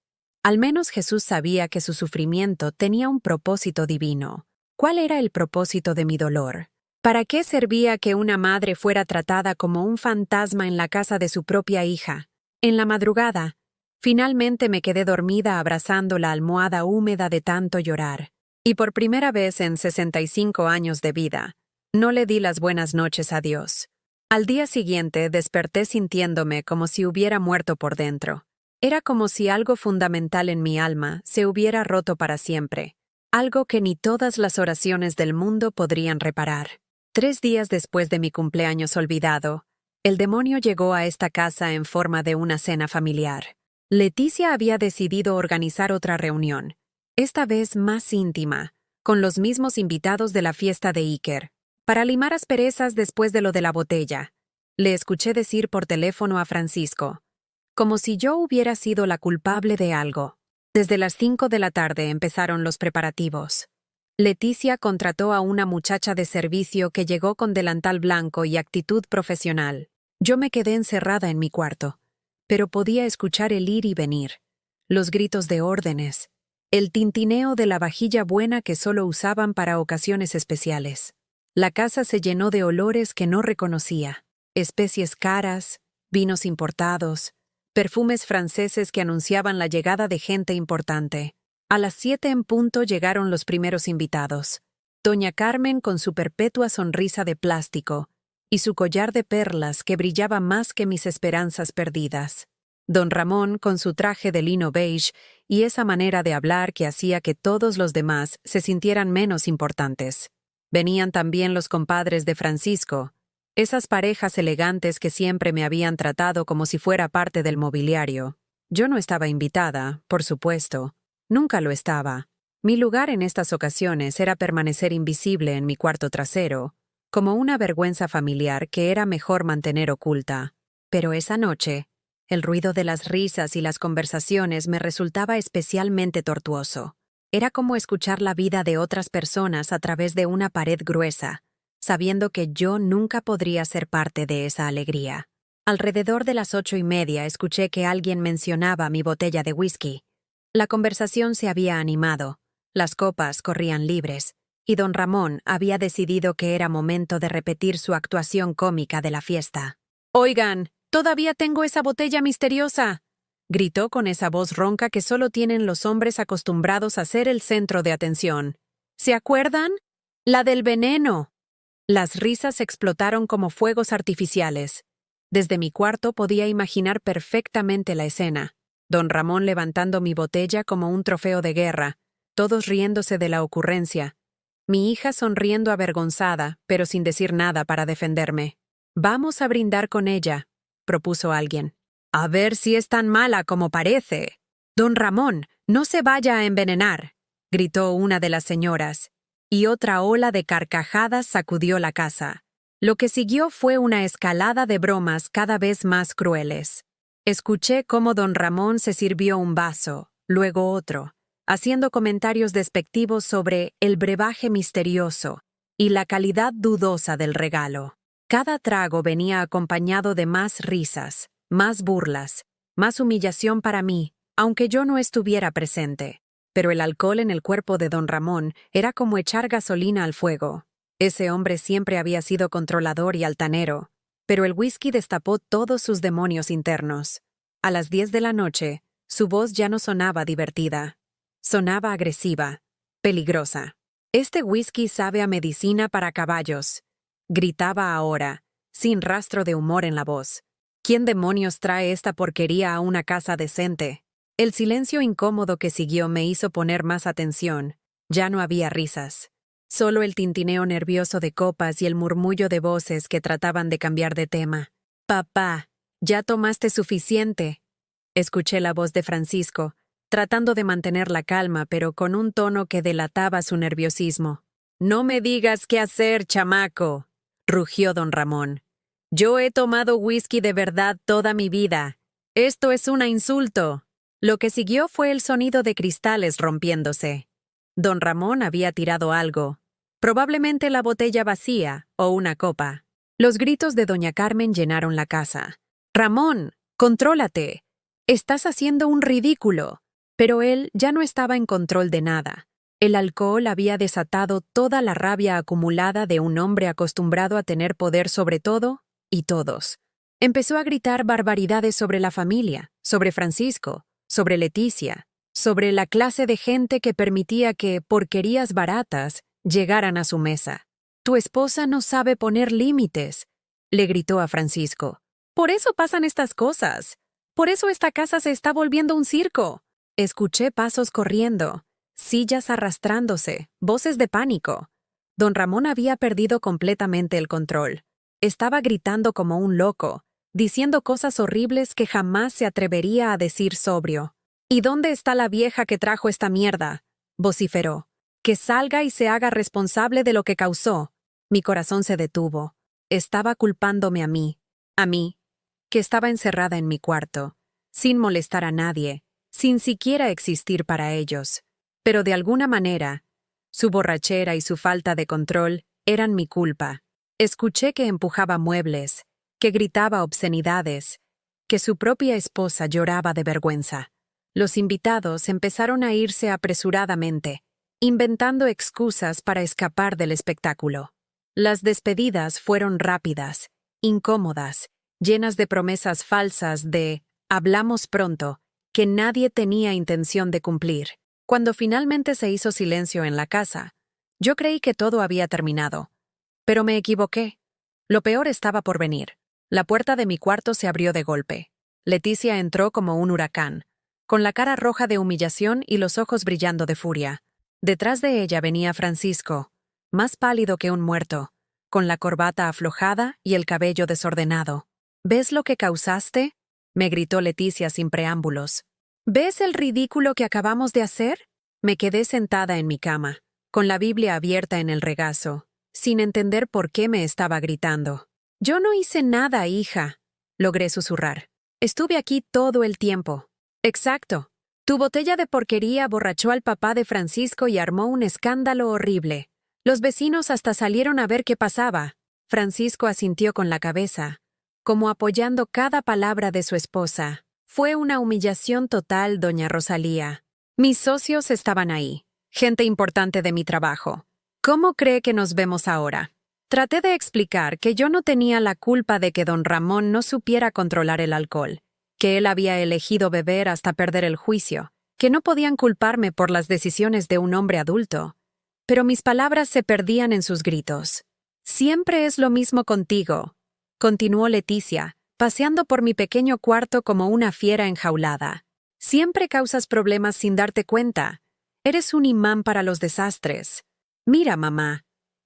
Al menos Jesús sabía que su sufrimiento tenía un propósito divino. ¿Cuál era el propósito de mi dolor? ¿Para qué servía que una madre fuera tratada como un fantasma en la casa de su propia hija? En la madrugada, finalmente me quedé dormida abrazando la almohada húmeda de tanto llorar. Y por primera vez en 65 años de vida, no le di las buenas noches a Dios. Al día siguiente desperté sintiéndome como si hubiera muerto por dentro. Era como si algo fundamental en mi alma se hubiera roto para siempre, algo que ni todas las oraciones del mundo podrían reparar. 3 días después de mi cumpleaños olvidado, el demonio llegó a esta casa en forma de una cena familiar. Leticia había decidido organizar otra reunión, esta vez más íntima, con los mismos invitados de la fiesta de Iker, para limar asperezas después de lo de la botella. Le escuché decir por teléfono a Francisco, como si yo hubiera sido la culpable de algo. Desde las 5 de la tarde empezaron los preparativos. Leticia contrató a una muchacha de servicio que llegó con delantal blanco y actitud profesional. Yo me quedé encerrada en mi cuarto, pero podía escuchar el ir y venir, los gritos de órdenes, el tintineo de la vajilla buena que solo usaban para ocasiones especiales. La casa se llenó de olores que no reconocía, especies caras, vinos importados, perfumes franceses que anunciaban la llegada de gente importante. A las 7 en punto llegaron los primeros invitados. Doña Carmen con su perpetua sonrisa de plástico y su collar de perlas que brillaba más que mis esperanzas perdidas. Don Ramón con su traje de lino beige y esa manera de hablar que hacía que todos los demás se sintieran menos importantes. Venían también los compadres de Francisco, esas parejas elegantes que siempre me habían tratado como si fuera parte del mobiliario. Yo no estaba invitada, por supuesto. Nunca lo estaba. Mi lugar en estas ocasiones era permanecer invisible en mi cuarto trasero, como una vergüenza familiar que era mejor mantener oculta. Pero esa noche, el ruido de las risas y las conversaciones me resultaba especialmente tortuoso. Era como escuchar la vida de otras personas a través de una pared gruesa, sabiendo que yo nunca podría ser parte de esa alegría. Alrededor de las 8:30 escuché que alguien mencionaba mi botella de whisky. La conversación se había animado, las copas corrían libres, y don Ramón había decidido que era momento de repetir su actuación cómica de la fiesta. «Oigan, todavía tengo esa botella misteriosa», gritó con esa voz ronca que solo tienen los hombres acostumbrados a ser el centro de atención. «¿Se acuerdan? La del veneno». Las risas explotaron como fuegos artificiales. Desde mi cuarto podía imaginar perfectamente la escena. Don Ramón levantando mi botella como un trofeo de guerra, todos riéndose de la ocurrencia. Mi hija sonriendo avergonzada, pero sin decir nada para defenderme. «Vamos a brindar con ella», propuso alguien. «A ver si es tan mala como parece». «Don Ramón, no se vaya a envenenar», gritó una de las señoras, y otra ola de carcajadas sacudió la casa. Lo que siguió fue una escalada de bromas cada vez más crueles. Escuché cómo don Ramón se sirvió un vaso, luego otro, haciendo comentarios despectivos sobre el brebaje misterioso y la calidad dudosa del regalo. Cada trago venía acompañado de más risas, más burlas, más humillación para mí, aunque yo no estuviera presente. Pero el alcohol en el cuerpo de don Ramón era como echar gasolina al fuego. Ese hombre siempre había sido controlador y altanero, pero el whisky destapó todos sus demonios internos. A las 10 de la noche, su voz ya no sonaba divertida. Sonaba agresiva, peligrosa. «Este whisky sabe a medicina para caballos», gritaba ahora, sin rastro de humor en la voz. «¿Quién demonios trae esta porquería a una casa decente?» El silencio incómodo que siguió me hizo poner más atención. Ya no había risas. Solo el tintineo nervioso de copas y el murmullo de voces que trataban de cambiar de tema. «Papá, ya tomaste suficiente», escuché la voz de Francisco, tratando de mantener la calma, pero con un tono que delataba su nerviosismo. «No me digas qué hacer, chamaco», rugió don Ramón. «Yo he tomado whisky de verdad toda mi vida. Esto es un insulto». Lo que siguió fue el sonido de cristales rompiéndose. Don Ramón había tirado algo, probablemente la botella vacía o una copa. Los gritos de doña Carmen llenaron la casa. «Ramón, contrólate. Estás haciendo un ridículo». Pero él ya no estaba en control de nada. El alcohol había desatado toda la rabia acumulada de un hombre acostumbrado a tener poder sobre todo y todos. Empezó a gritar barbaridades sobre la familia, sobre Francisco, sobre Leticia, sobre la clase de gente que permitía que porquerías baratas llegaran a su mesa. «Tu esposa no sabe poner límites», le gritó a Francisco. «Por eso pasan estas cosas. Por eso esta casa se está volviendo un circo». Escuché pasos corriendo, sillas arrastrándose, voces de pánico. Don Ramón había perdido completamente el control. Estaba gritando como un loco, diciendo cosas horribles que jamás se atrevería a decir sobrio. «¿Y dónde está la vieja que trajo esta mierda?», vociferó. «Que salga y se haga responsable de lo que causó». Mi corazón se detuvo. Estaba culpándome a mí, que estaba encerrada en mi cuarto, sin molestar a nadie, sin siquiera existir para ellos. Pero de alguna manera, su borrachera y su falta de control eran mi culpa. Escuché que empujaba muebles, que gritaba obscenidades, que su propia esposa lloraba de vergüenza. Los invitados empezaron a irse apresuradamente, inventando excusas para escapar del espectáculo. Las despedidas fueron rápidas, incómodas, llenas de promesas falsas de «hablamos pronto», que nadie tenía intención de cumplir. Cuando finalmente se hizo silencio en la casa, yo creí que todo había terminado. Pero me equivoqué. Lo peor estaba por venir. La puerta de mi cuarto se abrió de golpe. Leticia entró como un huracán, con la cara roja de humillación y los ojos brillando de furia. Detrás de ella venía Francisco, más pálido que un muerto, con la corbata aflojada y el cabello desordenado. «¿Ves lo que causaste?», me gritó Leticia sin preámbulos. «¿Ves el ridículo que acabamos de hacer?». Me quedé sentada en mi cama, con la Biblia abierta en el regazo, sin entender por qué me estaba gritando. «Yo no hice nada, hija», logré susurrar. «Estuve aquí todo el tiempo». «Exacto. Tu botella de porquería borrachó al papá de Francisco y armó un escándalo horrible. Los vecinos hasta salieron a ver qué pasaba». Francisco asintió con la cabeza, como apoyando cada palabra de su esposa. «Fue una humillación total, doña Rosalía. Mis socios estaban ahí, gente importante de mi trabajo. ¿Cómo cree que nos vemos ahora?». Traté de explicar que yo no tenía la culpa de que don Ramón no supiera controlar el alcohol, que él había elegido beber hasta perder el juicio, que no podían culparme por las decisiones de un hombre adulto. Pero mis palabras se perdían en sus gritos. «Siempre es lo mismo contigo», continuó Leticia, paseando por mi pequeño cuarto como una fiera enjaulada. «Siempre causas problemas sin darte cuenta. Eres un imán para los desastres». «Mira, mamá»,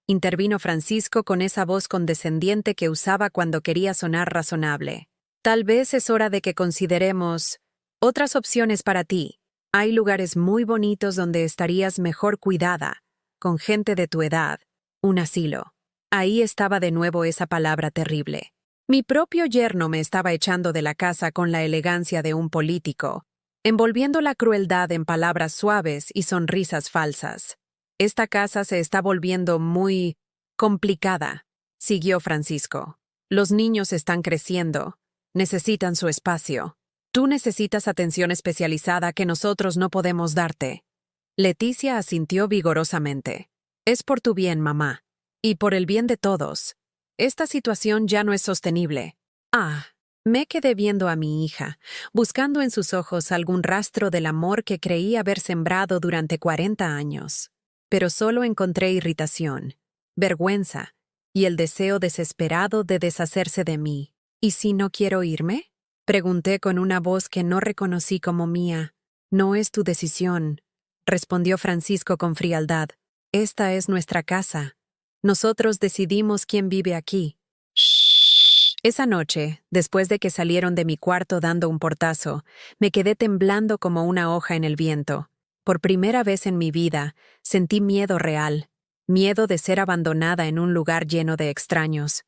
intervino Francisco con esa voz condescendiente que usaba cuando quería sonar razonable. «Tal vez es hora de que consideremos otras opciones para ti. Hay lugares muy bonitos donde estarías mejor cuidada, con gente de tu edad. Un asilo». Ahí estaba de nuevo esa palabra terrible. Mi propio yerno me estaba echando de la casa con la elegancia de un político, envolviendo la crueldad en palabras suaves y sonrisas falsas. «Esta casa se está volviendo muy complicada», siguió Francisco. «Los niños están creciendo, necesitan su espacio. Tú necesitas atención especializada que nosotros no podemos darte». Leticia asintió vigorosamente. «Es por tu bien, mamá. Y por el bien de todos». Esta situación ya no es sostenible. Me quedé viendo a mi hija, buscando en sus ojos algún rastro del amor que creí haber sembrado durante 40 años. Pero solo encontré irritación, vergüenza y el deseo desesperado de deshacerse de mí. ¿Y si no quiero irme? Pregunté con una voz que no reconocí como mía. No es tu decisión, respondió Francisco con frialdad. Esta es nuestra casa. Nosotros decidimos quién vive aquí. Shh. Esa noche, después de que salieron de mi cuarto dando un portazo, me quedé temblando como una hoja en el viento. Por primera vez en mi vida, sentí miedo real, miedo de ser abandonada en un lugar lleno de extraños,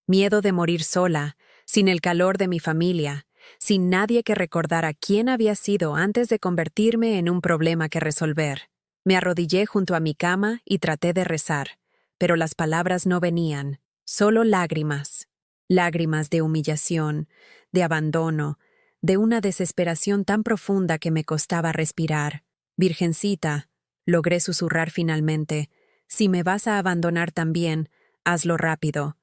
miedo de morir sola, sin el calor de mi familia, sin nadie que recordara quién había sido antes de convertirme en un problema que resolver. Me arrodillé junto a mi cama y traté de rezar, pero las palabras no venían, solo lágrimas. Lágrimas de humillación, de abandono, de una desesperación tan profunda que me costaba respirar. Virgencita, logré susurrar finalmente, si me vas a abandonar también, hazlo rápido.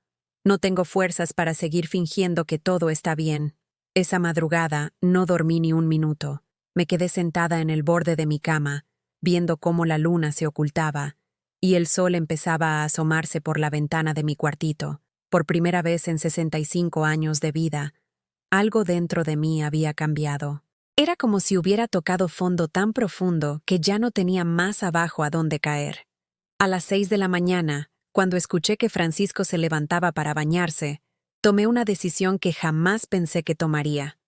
No tengo fuerzas para seguir fingiendo que todo está bien. Esa madrugada no dormí ni un minuto. Me quedé sentada en el borde de mi cama, viendo cómo la luna se ocultaba, y el sol empezaba a asomarse por la ventana de mi cuartito. Por primera vez en 65 años de vida, algo dentro de mí había cambiado. Era como si hubiera tocado fondo tan profundo que ya no tenía más abajo a dónde caer. A las 6 de la mañana, cuando escuché que Francisco se levantaba para bañarse, tomé una decisión que jamás pensé que tomaría.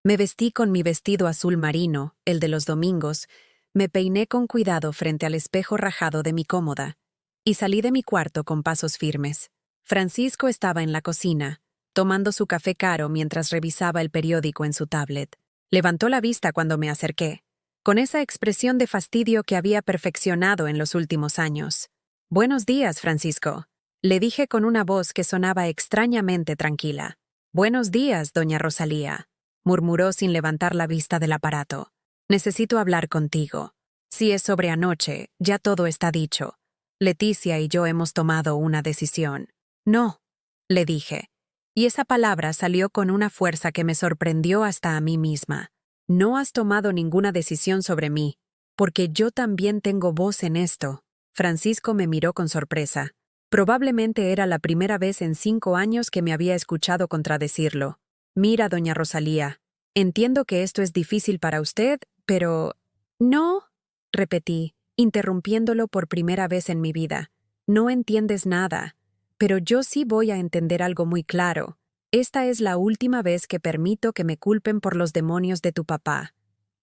Me vestí con mi vestido azul marino, el de los domingos, me peiné con cuidado frente al espejo rajado de mi cómoda, y salí de mi cuarto con pasos firmes. Francisco estaba en la cocina, tomando su café caro mientras revisaba el periódico en su tablet. Levantó la vista cuando me acerqué, con esa expresión de fastidio que había perfeccionado en los últimos años. «Buenos días, Francisco», le dije con una voz que sonaba extrañamente tranquila. «Buenos días, doña Rosalía», murmuró sin levantar la vista del aparato. «Necesito hablar contigo. Si es sobre anoche, ya todo está dicho. Leticia y yo hemos tomado una decisión». «No», le dije, y esa palabra salió con una fuerza que me sorprendió hasta a mí misma. «No has tomado ninguna decisión sobre mí, porque yo también tengo voz en esto». Francisco me miró con sorpresa. Probablemente era la primera vez en 5 años que me había escuchado contradecirlo. «Mira, doña Rosalía, entiendo que esto es difícil para usted, pero...» «No», repetí, interrumpiéndolo por primera vez en mi vida. «No entiendes nada. Pero yo sí voy a entender algo muy claro. Esta es la última vez que permito que me culpen por los demonios de tu papá».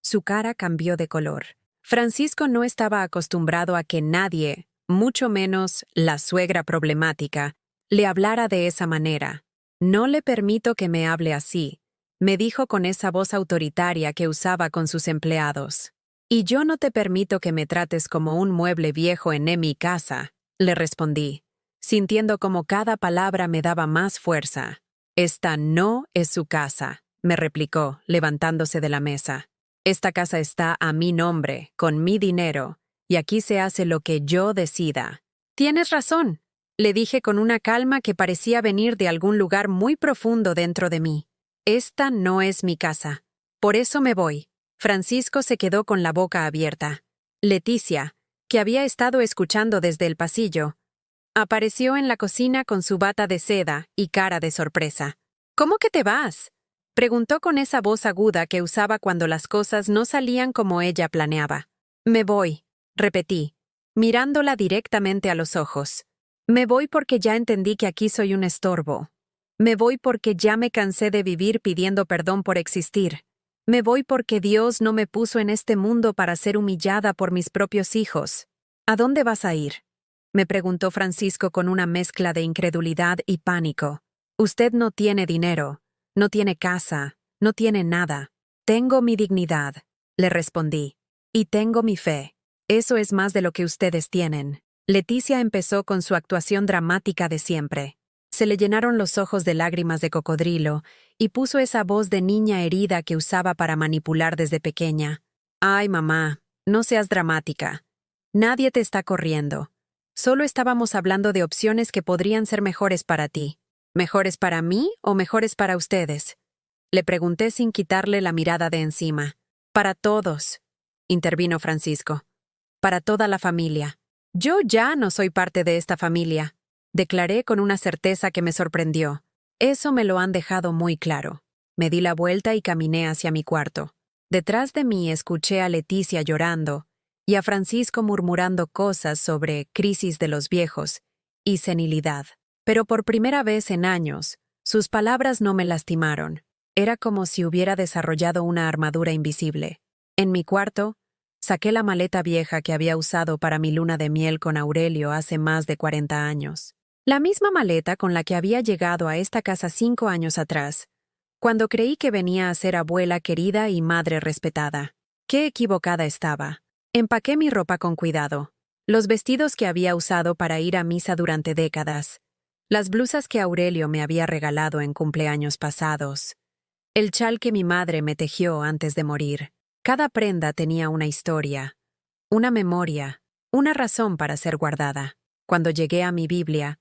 Su cara cambió de color. Francisco no estaba acostumbrado a que nadie, mucho menos la suegra problemática, le hablara de esa manera. «No le permito que me hable así», me dijo con esa voz autoritaria que usaba con sus empleados. «Y yo no te permito que me trates como un mueble viejo en mi casa», le respondí, sintiendo como cada palabra me daba más fuerza. «Esta no es su casa», me replicó, levantándose de la mesa. «Esta casa está a mi nombre, con mi dinero, y aquí se hace lo que yo decida». «Tienes razón», le dije con una calma que parecía venir de algún lugar muy profundo dentro de mí. «Esta no es mi casa. Por eso me voy». Francisco se quedó con la boca abierta. Leticia, que había estado escuchando desde el pasillo, apareció en la cocina con su bata de seda y cara de sorpresa. «¿Cómo que te vas?», preguntó con esa voz aguda que usaba cuando las cosas no salían como ella planeaba. «Me voy», repetí, mirándola directamente a los ojos. «Me voy porque ya entendí que aquí soy un estorbo. Me voy porque ya me cansé de vivir pidiendo perdón por existir. Me voy porque Dios no me puso en este mundo para ser humillada por mis propios hijos». «¿A dónde vas a ir?», me preguntó Francisco con una mezcla de incredulidad y pánico. «Usted no tiene dinero, no tiene casa, no tiene nada». «Tengo mi dignidad», le respondí, «y tengo mi fe. Eso es más de lo que ustedes tienen». Leticia empezó con su actuación dramática de siempre. Se le llenaron los ojos de lágrimas de cocodrilo y puso esa voz de niña herida que usaba para manipular desde pequeña. «Ay, mamá, no seas dramática. Nadie te está corriendo. Solo estábamos hablando de opciones que podrían ser mejores para ti. ¿Mejores para mí o mejores para ustedes? Le pregunté sin quitarle la mirada de encima. Para todos, intervino Francisco. Para toda la familia. Yo ya no soy parte de esta familia, declaré con una certeza que me sorprendió. Eso me lo han dejado muy claro. Me di la vuelta y caminé hacia mi cuarto. Detrás de mí escuché a Leticia llorando y a Francisco murmurando cosas sobre crisis de los viejos y senilidad. Pero por primera vez en años, sus palabras no me lastimaron. Era como si hubiera desarrollado una armadura invisible. En mi cuarto, saqué la maleta vieja que había usado para mi luna de miel con Aurelio hace más de 40 años. La misma maleta con la que había llegado a esta casa 5 años atrás, cuando creí que venía a ser abuela querida y madre respetada. Qué equivocada estaba. Empaqué mi ropa con cuidado. Los vestidos que había usado para ir a misa durante décadas. Las blusas que Aurelio me había regalado en cumpleaños pasados. El chal que mi madre me tejió antes de morir. Cada prenda tenía una historia, una memoria, una razón para ser guardada. Cuando llegué a mi Biblia,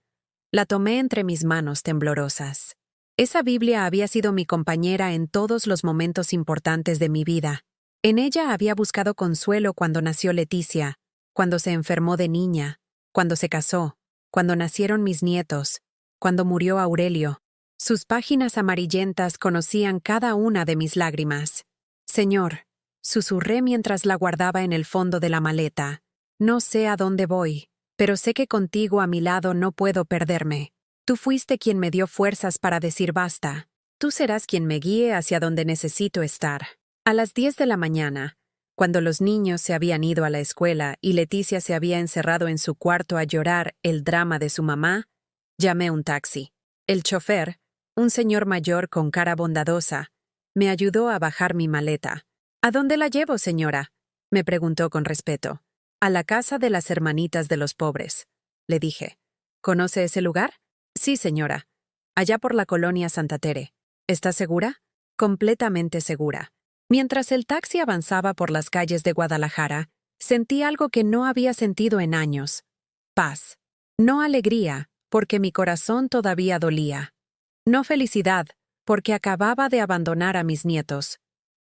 la tomé entre mis manos temblorosas. Esa Biblia había sido mi compañera en todos los momentos importantes de mi vida. En ella había buscado consuelo cuando nació Leticia, cuando se enfermó de niña, cuando se casó, cuando nacieron mis nietos, cuando murió Aurelio. Sus páginas amarillentas conocían cada una de mis lágrimas. Señor, susurré mientras la guardaba en el fondo de la maleta. No sé a dónde voy, pero sé que contigo a mi lado no puedo perderme. Tú fuiste quien me dio fuerzas para decir basta. Tú serás quien me guíe hacia donde necesito estar. A las 10 de la mañana, cuando los niños se habían ido a la escuela y Leticia se había encerrado en su cuarto a llorar el drama de su mamá, llamé un taxi. El chofer, un señor mayor con cara bondadosa, me ayudó a bajar mi maleta. ¿A dónde la llevo, señora?, me preguntó con respeto. A la casa de las hermanitas de los pobres, le dije. ¿Conoce ese lugar? Sí, señora. Allá por la colonia Santa Tere. ¿Está segura? Completamente segura. Mientras el taxi avanzaba por las calles de Guadalajara, sentí algo que no había sentido en años. Paz. No alegría, porque mi corazón todavía dolía. No felicidad, porque acababa de abandonar a mis nietos.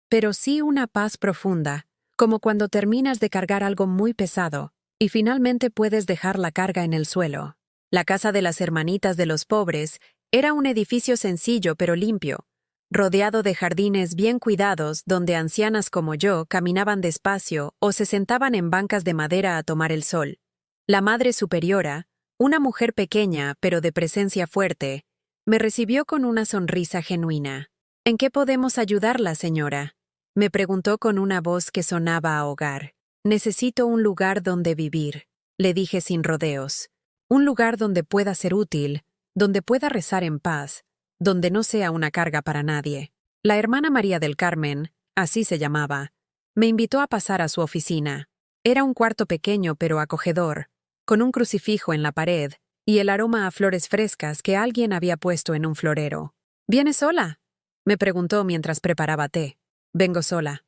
Pero sí una paz profunda, como cuando terminas de cargar algo muy pesado, y finalmente puedes dejar la carga en el suelo. La casa de las hermanitas de los pobres era un edificio sencillo pero limpio, rodeado de jardines bien cuidados donde ancianas como yo caminaban despacio o se sentaban en bancas de madera a tomar el sol. La madre superiora, una mujer pequeña pero de presencia fuerte, me recibió con una sonrisa genuina. ¿En qué podemos ayudarla, señora?, me preguntó con una voz que sonaba a hogar. Necesito un lugar donde vivir, le dije sin rodeos. Un lugar donde pueda ser útil, donde pueda rezar en paz, donde no sea una carga para nadie. La hermana María del Carmen, así se llamaba, me invitó a pasar a su oficina. Era un cuarto pequeño pero acogedor, con un crucifijo en la pared y el aroma a flores frescas que alguien había puesto en un florero. ¿Viene sola?, me preguntó mientras preparaba té. Vengo sola,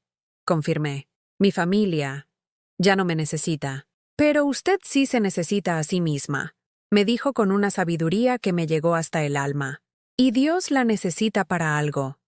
confirmé. Mi familia ya no me necesita. Pero usted sí se necesita a sí misma, me dijo con una sabiduría que me llegó hasta el alma. Y Dios la necesita para algo.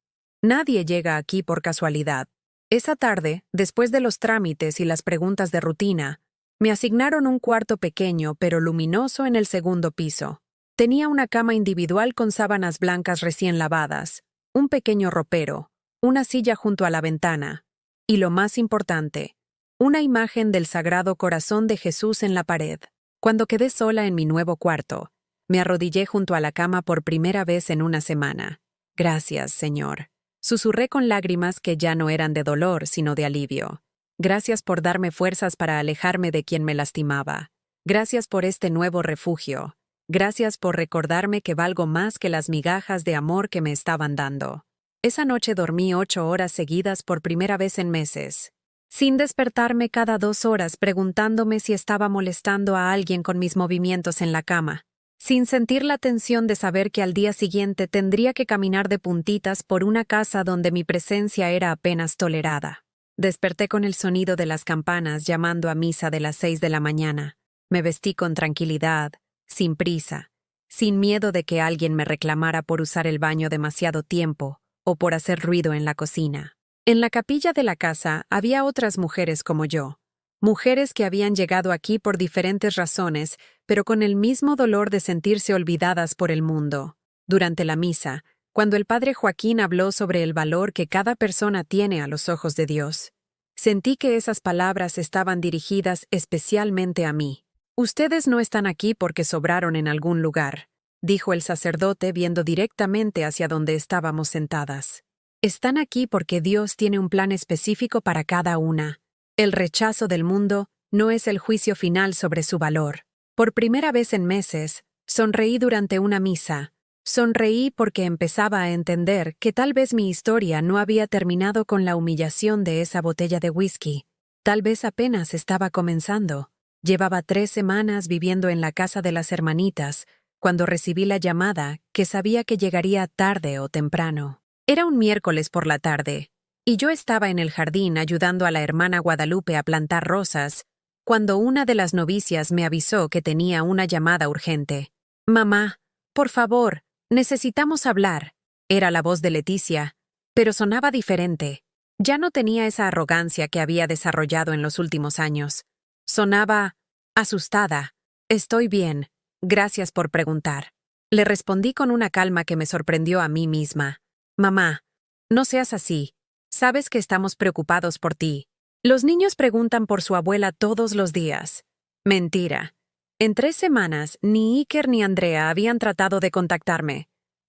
Nadie llega aquí por casualidad. Esa tarde, después de los trámites y las preguntas de rutina, me asignaron un cuarto pequeño pero luminoso en el segundo piso. Tenía una cama individual con sábanas blancas recién lavadas, un pequeño ropero, una silla junto a la ventana, y lo más importante, una imagen del Sagrado Corazón de Jesús en la pared. Cuando quedé sola en mi nuevo cuarto, me arrodillé junto a la cama por primera vez en una semana. Gracias, Señor. Susurré con lágrimas que ya no eran de dolor, sino de alivio. Gracias por darme fuerzas para alejarme de quien me lastimaba. Gracias por este nuevo refugio. Gracias por recordarme que valgo más que las migajas de amor que me estaban dando. Esa noche dormí 8 horas seguidas por primera vez en meses, sin despertarme cada 2 horas preguntándome si estaba molestando a alguien con mis movimientos en la cama, sin sentir la tensión de saber que al día siguiente tendría que caminar de puntitas por una casa donde mi presencia era apenas tolerada. Desperté con el sonido de las campanas llamando a misa de las 6 de la mañana. Me vestí con tranquilidad, sin prisa, sin miedo de que alguien me reclamara por usar el baño demasiado tiempo o por hacer ruido en la cocina. En la capilla de la casa había otras mujeres como yo, mujeres que habían llegado aquí por diferentes razones, pero con el mismo dolor de sentirse olvidadas por el mundo. Durante la misa, cuando el padre Joaquín habló sobre el valor que cada persona tiene a los ojos de Dios, sentí que esas palabras estaban dirigidas especialmente a mí. Ustedes no están aquí porque sobraron en algún lugar, dijo el sacerdote viendo directamente hacia donde estábamos sentadas. Están aquí porque Dios tiene un plan específico para cada una. El rechazo del mundo no es el juicio final sobre su valor. Por primera vez en meses, sonreí durante una misa. Sonreí porque empezaba a entender que tal vez mi historia no había terminado con la humillación de esa botella de whisky. Tal vez apenas estaba comenzando. Llevaba 3 semanas viviendo en la casa de las hermanitas, cuando recibí la llamada que sabía que llegaría tarde o temprano. Era un miércoles por la tarde, y yo estaba en el jardín ayudando a la hermana Guadalupe a plantar rosas, cuando una de las novicias me avisó que tenía una llamada urgente. «Mamá, por favor, necesitamos hablar». Era la voz de Leticia, pero sonaba diferente. Ya no tenía esa arrogancia que había desarrollado en los últimos años. Sonaba asustada. «Estoy bien. Gracias por preguntar». Le respondí con una calma que me sorprendió a mí misma. «Mamá, no seas así. Sabes que estamos preocupados por ti. Los niños preguntan por su abuela todos los días». Mentira. En 3 semanas, ni Iker ni Andrea habían tratado de contactarme.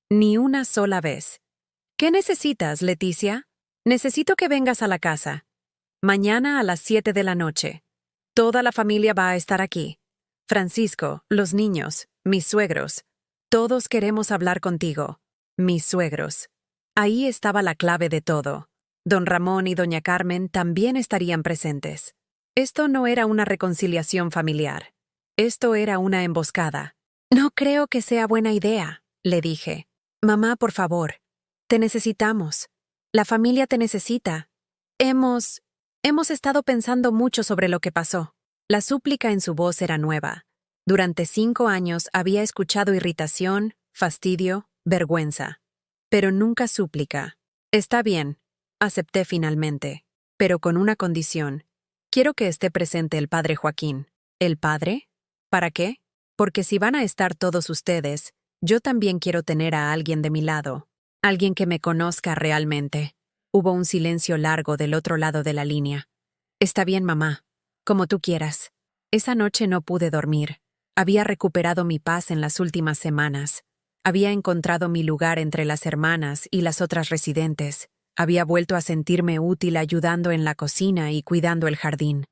Ni una sola vez. «¿Qué necesitas, Leticia?» «Necesito que vengas a la casa. Mañana a las 7 de la noche. Toda la familia va a estar aquí. Francisco, los niños, mis suegros. Todos queremos hablar contigo. Mis suegros». Ahí estaba la clave de todo. Don Ramón y doña Carmen también estarían presentes. Esto no era una reconciliación familiar. Esto era una emboscada. «No creo que sea buena idea», le dije. «Mamá, por favor. Te necesitamos. La familia te necesita. Hemos estado pensando mucho sobre lo que pasó». La súplica en su voz era nueva. Durante 5 años había escuchado irritación, fastidio, vergüenza. Pero nunca súplica. «Está bien», acepté finalmente. «Pero con una condición. Quiero que esté presente el padre Joaquín». «¿El padre? ¿Para qué?» «Porque si van a estar todos ustedes, yo también quiero tener a alguien de mi lado. Alguien que me conozca realmente». Hubo un silencio largo del otro lado de la línea. «Está bien, mamá. Como tú quieras». Esa noche no pude dormir. Había recuperado mi paz en las últimas semanas. Había encontrado mi lugar entre las hermanas y las otras residentes. Había vuelto a sentirme útil ayudando en la cocina y cuidando el jardín.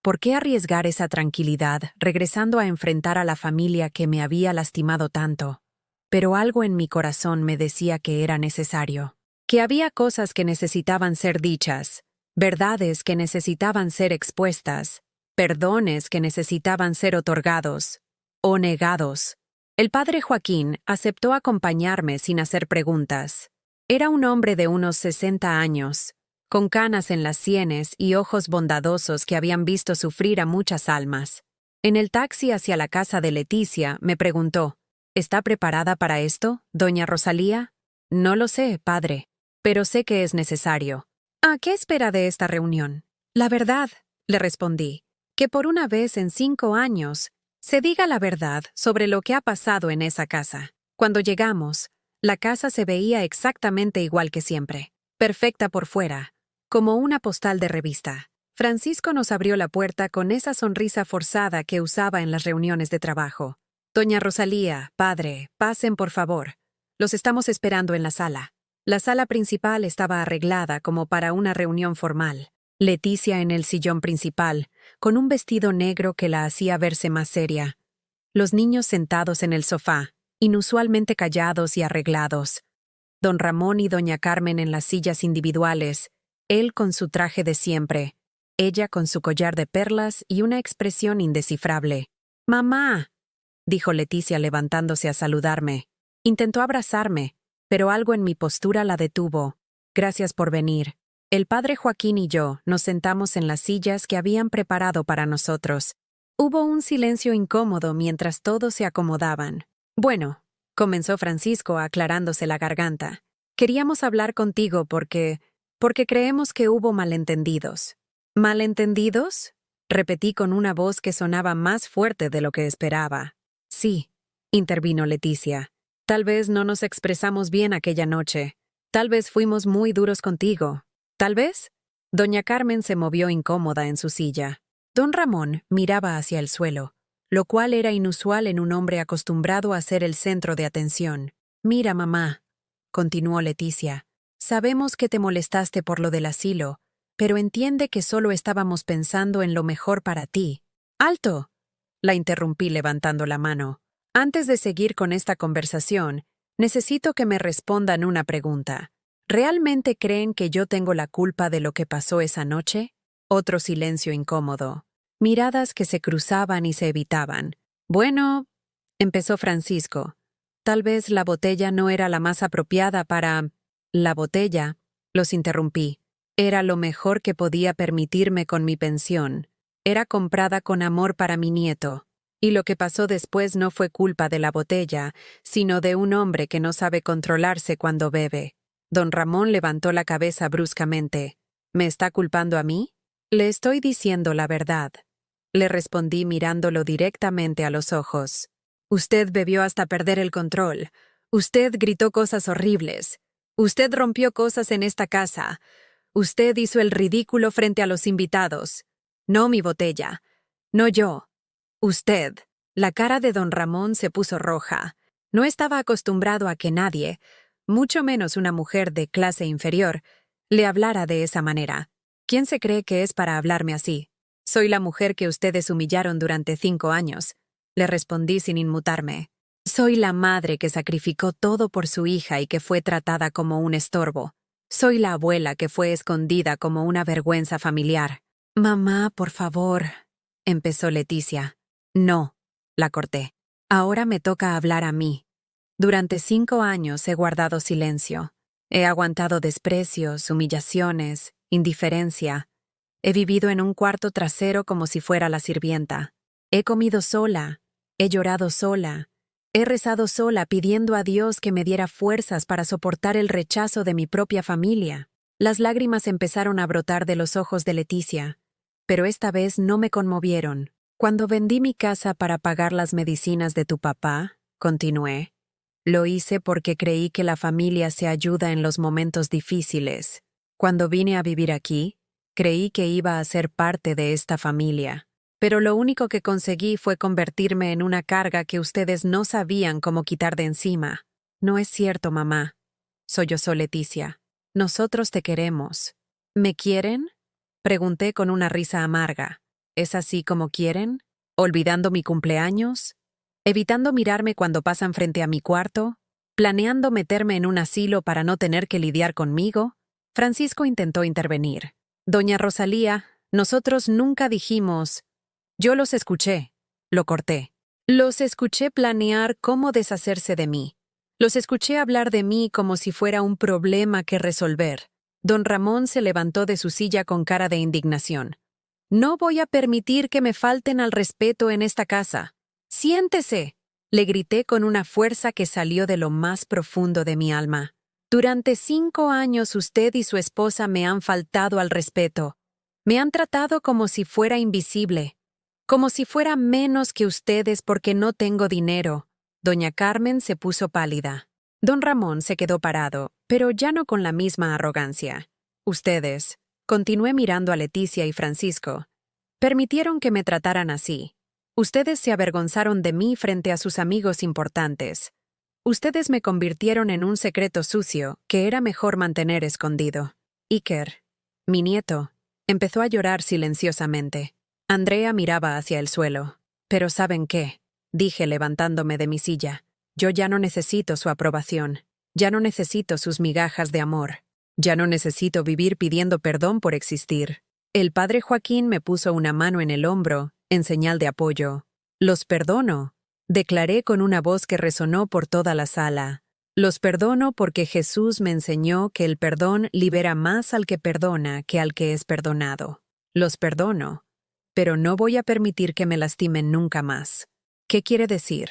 ¿Por qué arriesgar esa tranquilidad regresando a enfrentar a la familia que me había lastimado tanto? Pero algo en mi corazón me decía que era necesario. Que había cosas que necesitaban ser dichas, verdades que necesitaban ser expuestas, perdones que necesitaban ser otorgados o negados. El padre Joaquín aceptó acompañarme sin hacer preguntas. Era un hombre de unos 60 años, con canas en las sienes y ojos bondadosos que habían visto sufrir a muchas almas. En el taxi hacia la casa de Leticia me preguntó, «¿Está preparada para esto, doña Rosalía?» «No lo sé, padre, pero sé que es necesario». «¿A qué espera de esta reunión?» «La verdad», le respondí, «que por una vez en 5 años se diga la verdad sobre lo que ha pasado en esa casa». Cuando llegamos, la casa se veía exactamente igual que siempre, perfecta por fuera, como una postal de revista. Francisco nos abrió la puerta con esa sonrisa forzada que usaba en las reuniones de trabajo. «Doña Rosalía, padre, pasen por favor. Los estamos esperando en la sala». La sala principal estaba arreglada como para una reunión formal. Leticia en el sillón principal, con un vestido negro que la hacía verse más seria. Los niños sentados en el sofá, inusualmente callados y arreglados. Don Ramón y doña Carmen en las sillas individuales, él con su traje de siempre, ella con su collar de perlas y una expresión indescifrable. «Mamá», dijo Leticia levantándose a saludarme. Intentó abrazarme, pero algo en mi postura la detuvo. «Gracias por venir». El padre Joaquín y yo nos sentamos en las sillas que habían preparado para nosotros. Hubo un silencio incómodo mientras todos se acomodaban. Bueno, comenzó Francisco aclarándose la garganta. Queríamos hablar contigo porque creemos que hubo malentendidos. ¿Malentendidos? Repetí con una voz que sonaba más fuerte de lo que esperaba. Sí, intervino Leticia. Tal vez no nos expresamos bien aquella noche. Tal vez fuimos muy duros contigo. ¿Tal vez? Doña Carmen se movió incómoda en su silla. Don Ramón miraba hacia el suelo, lo cual era inusual en un hombre acostumbrado a ser el centro de atención. Mira, mamá, continuó Leticia. Sabemos que te molestaste por lo del asilo, pero entiende que solo estábamos pensando en lo mejor para ti. ¡Alto! La interrumpí levantando la mano. Antes de seguir con esta conversación, necesito que me respondan una pregunta. ¿Realmente creen que yo tengo la culpa de lo que pasó esa noche? Otro silencio incómodo. Miradas que se cruzaban y se evitaban. Bueno, empezó Francisco. Tal vez la botella no era la más apropiada para... La botella, los interrumpí. Era lo mejor que podía permitirme con mi pensión. Era comprada con amor para mi nieto. Y lo que pasó después no fue culpa de la botella, sino de un hombre que no sabe controlarse cuando bebe. Don Ramón levantó la cabeza bruscamente. ¿Me está culpando a mí? Le estoy diciendo la verdad. Le respondí mirándolo directamente a los ojos. Usted bebió hasta perder el control. Usted gritó cosas horribles. Usted rompió cosas en esta casa. Usted hizo el ridículo frente a los invitados. No mi botella. No yo. Usted. La cara de don Ramón se puso roja. No estaba acostumbrado a que nadie, mucho menos una mujer de clase inferior, le hablara de esa manera. ¿Quién se cree que es para hablarme así? Soy la mujer que ustedes humillaron durante 5 años. Le respondí sin inmutarme. Soy la madre que sacrificó todo por su hija y que fue tratada como un estorbo. Soy la abuela que fue escondida como una vergüenza familiar. Mamá, por favor, empezó Leticia. No, la corté. Ahora me toca hablar a mí. Durante 5 años he guardado silencio. He aguantado desprecios, humillaciones, indiferencia. He vivido en un cuarto trasero como si fuera la sirvienta. He comido sola. He llorado sola. He rezado sola pidiendo a Dios que me diera fuerzas para soportar el rechazo de mi propia familia. Las lágrimas empezaron a brotar de los ojos de Leticia, pero esta vez no me conmovieron. Cuando vendí mi casa para pagar las medicinas de tu papá, continué, lo hice porque creí que la familia se ayuda en los momentos difíciles. Cuando vine a vivir aquí, creí que iba a ser parte de esta familia. Pero lo único que conseguí fue convertirme en una carga que ustedes no sabían cómo quitar de encima. No es cierto, mamá, sollozó Leticia. Nosotros te queremos. ¿Me quieren? Pregunté con una risa amarga. ¿Es así como quieren? ¿Olvidando mi cumpleaños? ¿Evitando mirarme cuando pasan frente a mi cuarto? ¿Planeando meterme en un asilo para no tener que lidiar conmigo? Francisco intentó intervenir. Doña Rosalía, nosotros nunca dijimos... Yo los escuché. Lo corté. Los escuché planear cómo deshacerse de mí. Los escuché hablar de mí como si fuera un problema que resolver. Don Ramón se levantó de su silla con cara de indignación. No voy a permitir que me falten al respeto en esta casa. ¡Siéntese!, le grité con una fuerza que salió de lo más profundo de mi alma. Durante 5 años usted y su esposa me han faltado al respeto. Me han tratado como si fuera invisible. Como si fuera menos que ustedes porque no tengo dinero. Doña Carmen se puso pálida. Don Ramón se quedó parado, pero ya no con la misma arrogancia. Ustedes, continué mirando a Leticia y Francisco, permitieron que me trataran así. Ustedes se avergonzaron de mí frente a sus amigos importantes. Ustedes me convirtieron en un secreto sucio que era mejor mantener escondido. Iker, mi nieto, empezó a llorar silenciosamente. Andrea miraba hacia el suelo. «Pero ¿saben qué?», dije levantándome de mi silla. «Yo ya no necesito su aprobación. Ya no necesito sus migajas de amor. Ya no necesito vivir pidiendo perdón por existir». El padre Joaquín me puso una mano en el hombro, en señal de apoyo. «Los perdono», declaré con una voz que resonó por toda la sala. «Los perdono porque Jesús me enseñó que el perdón libera más al que perdona que al que es perdonado. Los perdono. Pero no voy a permitir que me lastimen nunca más». «¿Qué quiere decir?»,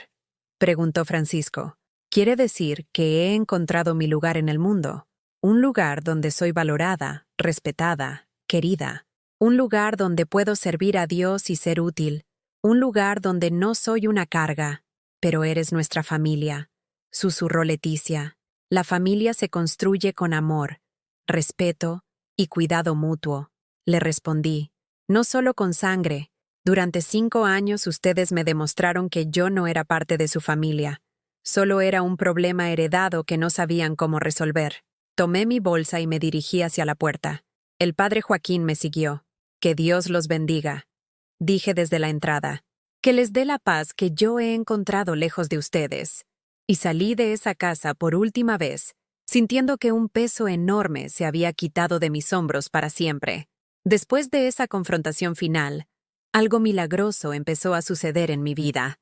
preguntó Francisco. Quiere decir que he encontrado mi lugar en el mundo. Un lugar donde soy valorada, respetada, querida. Un lugar donde puedo servir a Dios y ser útil. Un lugar donde no soy una carga. Pero eres nuestra familia, susurró Leticia. La familia se construye con amor, respeto y cuidado mutuo. Le respondí. No solo con sangre. Durante 5 años ustedes me demostraron que yo no era parte de su familia. Solo era un problema heredado que no sabían cómo resolver. Tomé mi bolsa y me dirigí hacia la puerta. El padre Joaquín me siguió. Que Dios los bendiga. Dije desde la entrada. Que les dé la paz que yo he encontrado lejos de ustedes. Y salí de esa casa por última vez, sintiendo que un peso enorme se había quitado de mis hombros para siempre. Después de esa confrontación final, algo milagroso empezó a suceder en mi vida.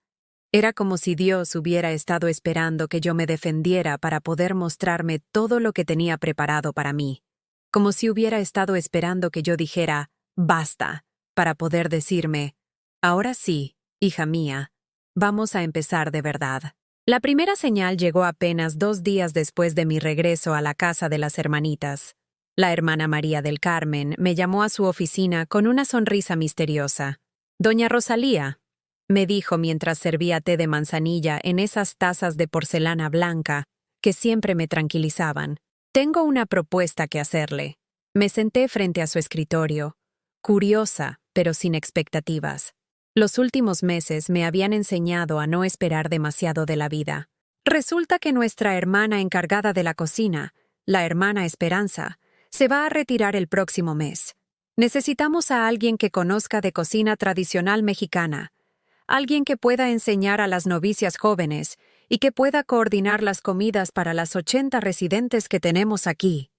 Era como si Dios hubiera estado esperando que yo me defendiera para poder mostrarme todo lo que tenía preparado para mí. Como si hubiera estado esperando que yo dijera, basta, para poder decirme, ahora sí, hija mía, vamos a empezar de verdad. La primera señal llegó apenas 2 días después de mi regreso a la casa de las hermanitas. La hermana María del Carmen me llamó a su oficina con una sonrisa misteriosa. Doña Rosalía, me dijo mientras servía té de manzanilla en esas tazas de porcelana blanca que siempre me tranquilizaban. Tengo una propuesta que hacerle. Me senté frente a su escritorio, curiosa, pero sin expectativas. Los últimos meses me habían enseñado a no esperar demasiado de la vida. Resulta que nuestra hermana encargada de la cocina, la hermana Esperanza, se va a retirar el próximo mes. Necesitamos a alguien que conozca de cocina tradicional mexicana, alguien que pueda enseñar a las novicias jóvenes y que pueda coordinar las comidas para las 80 residentes que tenemos aquí.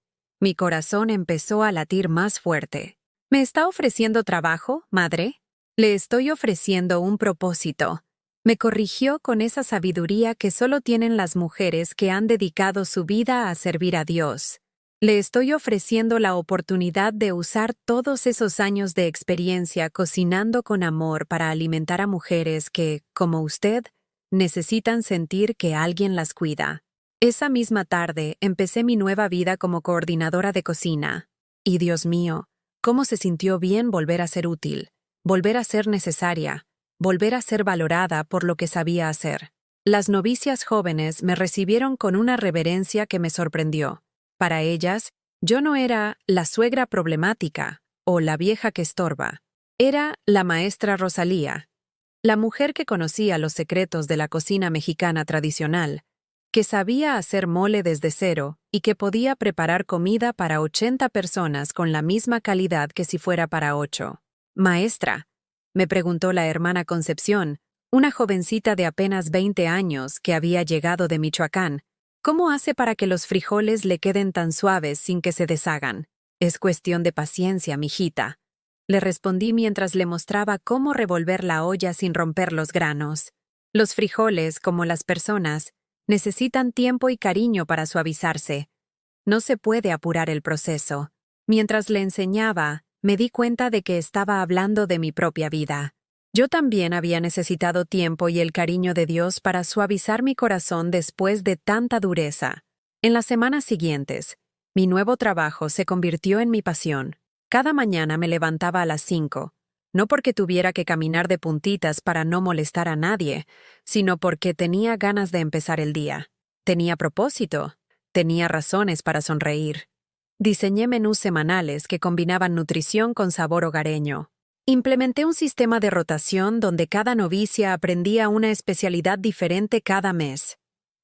Mi corazón empezó a latir más fuerte. ¿Me está ofreciendo trabajo, madre? Le estoy ofreciendo un propósito. Me corrigió con esa sabiduría que solo tienen las mujeres que han dedicado su vida a servir a Dios. Le estoy ofreciendo la oportunidad de usar todos esos años de experiencia cocinando con amor para alimentar a mujeres que, como usted, necesitan sentir que alguien las cuida. Esa misma tarde empecé mi nueva vida como coordinadora de cocina. Y Dios mío, cómo se sintió bien volver a ser útil, volver a ser necesaria, volver a ser valorada por lo que sabía hacer. Las novicias jóvenes me recibieron con una reverencia que me sorprendió. Para ellas, yo no era la suegra problemática o la vieja que estorba. Era la maestra Rosalía, la mujer que conocía los secretos de la cocina mexicana tradicional, que sabía hacer mole desde cero y que podía preparar comida para 80 personas con la misma calidad que si fuera para 8. Maestra, me preguntó la hermana Concepción, una jovencita de apenas 20 años que había llegado de Michoacán. ¿Cómo hace para que los frijoles le queden tan suaves sin que se deshagan? Es cuestión de paciencia, mijita. Le respondí mientras le mostraba cómo revolver la olla sin romper los granos. Los frijoles, como las personas, necesitan tiempo y cariño para suavizarse. No se puede apurar el proceso. Mientras le enseñaba, me di cuenta de que estaba hablando de mi propia vida. Yo también había necesitado tiempo y el cariño de Dios para suavizar mi corazón después de tanta dureza. En las semanas siguientes, mi nuevo trabajo se convirtió en mi pasión. Cada mañana me levantaba a las 5, no porque tuviera que caminar de puntitas para no molestar a nadie, sino porque tenía ganas de empezar el día. Tenía propósito, tenía razones para sonreír. Diseñé menús semanales que combinaban nutrición con sabor hogareño. Implementé un sistema de rotación donde cada novicia aprendía una especialidad diferente cada mes.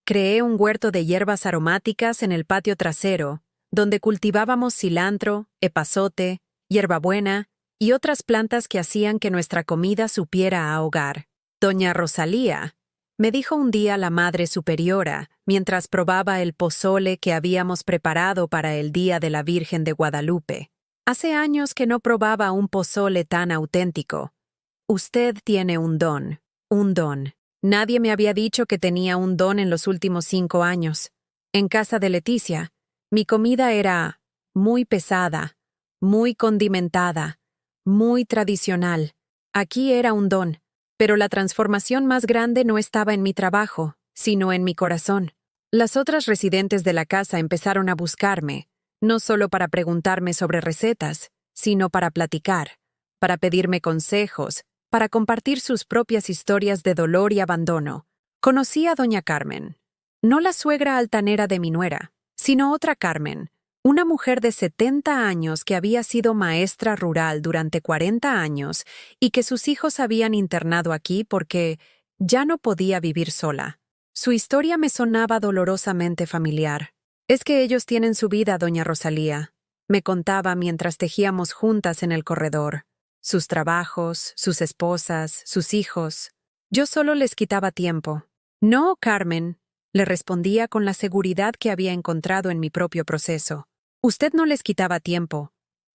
Creé un huerto de hierbas aromáticas en el patio trasero, donde cultivábamos cilantro, epazote, hierbabuena y otras plantas que hacían que nuestra comida supiera a hogar. Doña Rosalía, me dijo un día la Madre Superiora, mientras probaba el pozole que habíamos preparado para el Día de la Virgen de Guadalupe. Hace años que no probaba un pozole tan auténtico. Usted tiene un don, un don. Nadie me había dicho que tenía un don en los últimos 5 años. En casa de Leticia, mi comida era muy pesada, muy condimentada, muy tradicional. Aquí era un don. Pero la transformación más grande no estaba en mi trabajo, sino en mi corazón. Las otras residentes de la casa empezaron a buscarme, no solo para preguntarme sobre recetas, sino para platicar, para pedirme consejos, para compartir sus propias historias de dolor y abandono. Conocí a doña Carmen, no la suegra altanera de mi nuera, sino otra Carmen, una mujer de 70 años que había sido maestra rural durante 40 años y que sus hijos habían internado aquí porque ya no podía vivir sola. Su historia me sonaba dolorosamente familiar. Es que ellos tienen su vida, doña Rosalía, me contaba mientras tejíamos juntas en el corredor. Sus trabajos, sus esposas, sus hijos. Yo solo les quitaba tiempo. No, Carmen, le respondía con la seguridad que había encontrado en mi propio proceso. Usted no les quitaba tiempo.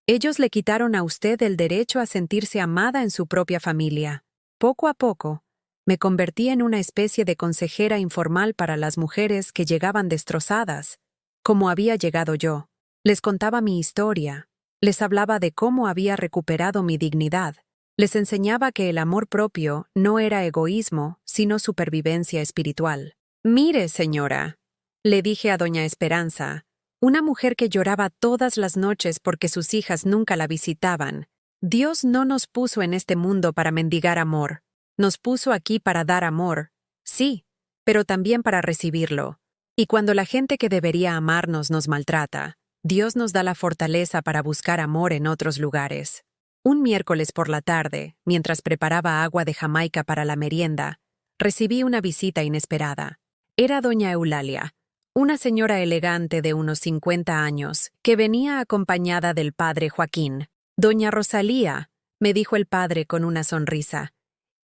Ellos le quitaron a usted el derecho a sentirse amada en su propia familia. Poco a poco, me convertí en una especie de consejera informal para las mujeres que llegaban destrozadas, como había llegado yo. Les contaba mi historia, les hablaba de cómo había recuperado mi dignidad, les enseñaba que el amor propio no era egoísmo, sino supervivencia espiritual. Mire, señora, le dije a doña Esperanza, una mujer que lloraba todas las noches porque sus hijas nunca la visitaban. Dios no nos puso en este mundo para mendigar amor. Nos puso aquí para dar amor, sí, pero también para recibirlo. Y cuando la gente que debería amarnos nos maltrata, Dios nos da la fortaleza para buscar amor en otros lugares. Un miércoles por la tarde, mientras preparaba agua de Jamaica para la merienda, recibí una visita inesperada. Era doña Eulalia, una señora elegante de unos 50 años, que venía acompañada del padre Joaquín. Doña Rosalía, me dijo el padre con una sonrisa.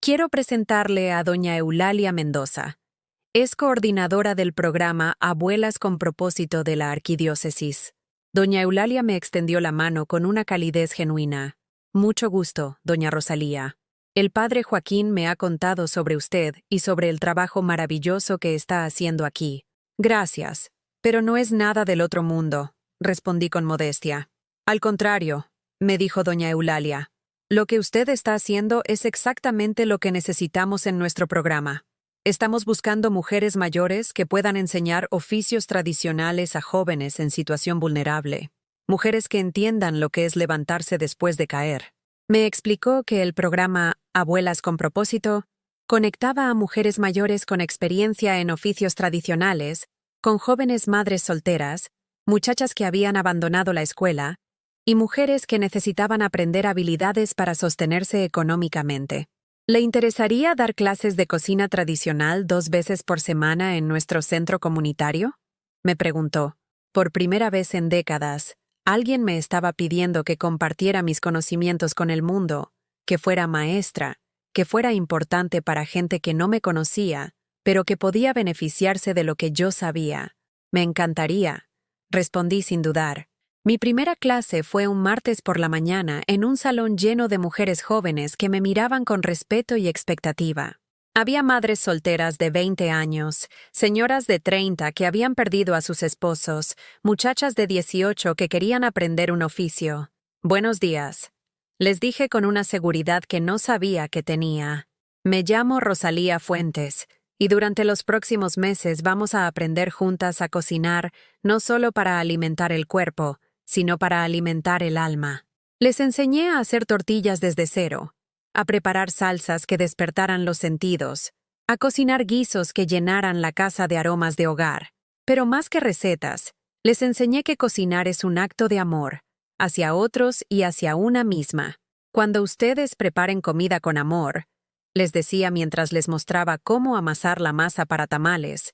Quiero presentarle a doña Eulalia Mendoza. Es coordinadora del programa Abuelas con Propósito de la Arquidiócesis. Doña Eulalia me extendió la mano con una calidez genuina. Mucho gusto, doña Rosalía. El padre Joaquín me ha contado sobre usted y sobre el trabajo maravilloso que está haciendo aquí. Gracias, pero no es nada del otro mundo, respondí con modestia. Al contrario, me dijo doña Eulalia. Lo que usted está haciendo es exactamente lo que necesitamos en nuestro programa. Estamos buscando mujeres mayores que puedan enseñar oficios tradicionales a jóvenes en situación vulnerable. Mujeres que entiendan lo que es levantarse después de caer. Me explicó que el programa Abuelas con Propósito conectaba a mujeres mayores con experiencia en oficios tradicionales, con jóvenes madres solteras, muchachas que habían abandonado la escuela, y mujeres que necesitaban aprender habilidades para sostenerse económicamente. ¿Le interesaría dar clases de cocina tradicional 2 veces por semana en nuestro centro comunitario? Me preguntó. Por primera vez en décadas, alguien me estaba pidiendo que compartiera mis conocimientos con el mundo, que fuera maestra, que fuera importante para gente que no me conocía, pero que podía beneficiarse de lo que yo sabía. Me encantaría, respondí sin dudar. Mi primera clase fue un martes por la mañana en un salón lleno de mujeres jóvenes que me miraban con respeto y expectativa. Había madres solteras de 20 años, señoras de 30 que habían perdido a sus esposos, muchachas de 18 que querían aprender un oficio. Buenos días, les dije con una seguridad que no sabía que tenía. Me llamo Rosalía Fuentes, y durante los próximos meses vamos a aprender juntas a cocinar no solo para alimentar el cuerpo, sino para alimentar el alma. Les enseñé a hacer tortillas desde cero, a preparar salsas que despertaran los sentidos, a cocinar guisos que llenaran la casa de aromas de hogar. Pero más que recetas, les enseñé que cocinar es un acto de amor, hacia otros y hacia una misma. Cuando ustedes preparen comida con amor, les decía mientras les mostraba cómo amasar la masa para tamales,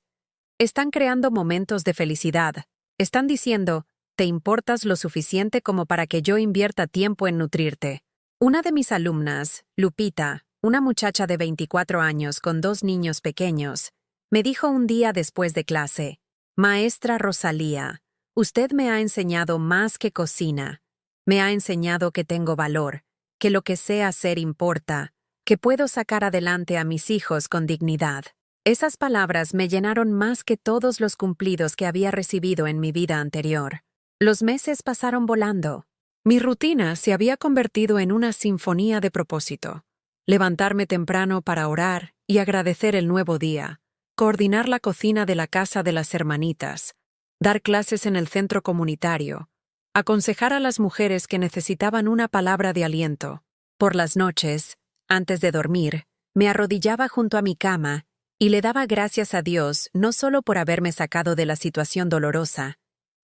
están creando momentos de felicidad. Están diciendo, te importas lo suficiente como para que yo invierta tiempo en nutrirte. Una de mis alumnas, Lupita, una muchacha de 24 años con 2 niños pequeños, me dijo un día después de clase, Maestra Rosalía, usted me ha enseñado más que cocina. Me ha enseñado que tengo valor, que lo que sé hacer importa, que puedo sacar adelante a mis hijos con dignidad. Esas palabras me llenaron más que todos los cumplidos que había recibido en mi vida anterior. Los meses pasaron volando. Mi rutina se había convertido en una sinfonía de propósito. levantarme temprano para orar y agradecer el nuevo día, coordinar la cocina de la casa de las hermanitas, dar clases en el centro comunitario, aconsejar a las mujeres que necesitaban una palabra de aliento. Por las noches, antes de dormir, me arrodillaba junto a mi cama y le daba gracias a Dios no solo por haberme sacado de la situación dolorosa,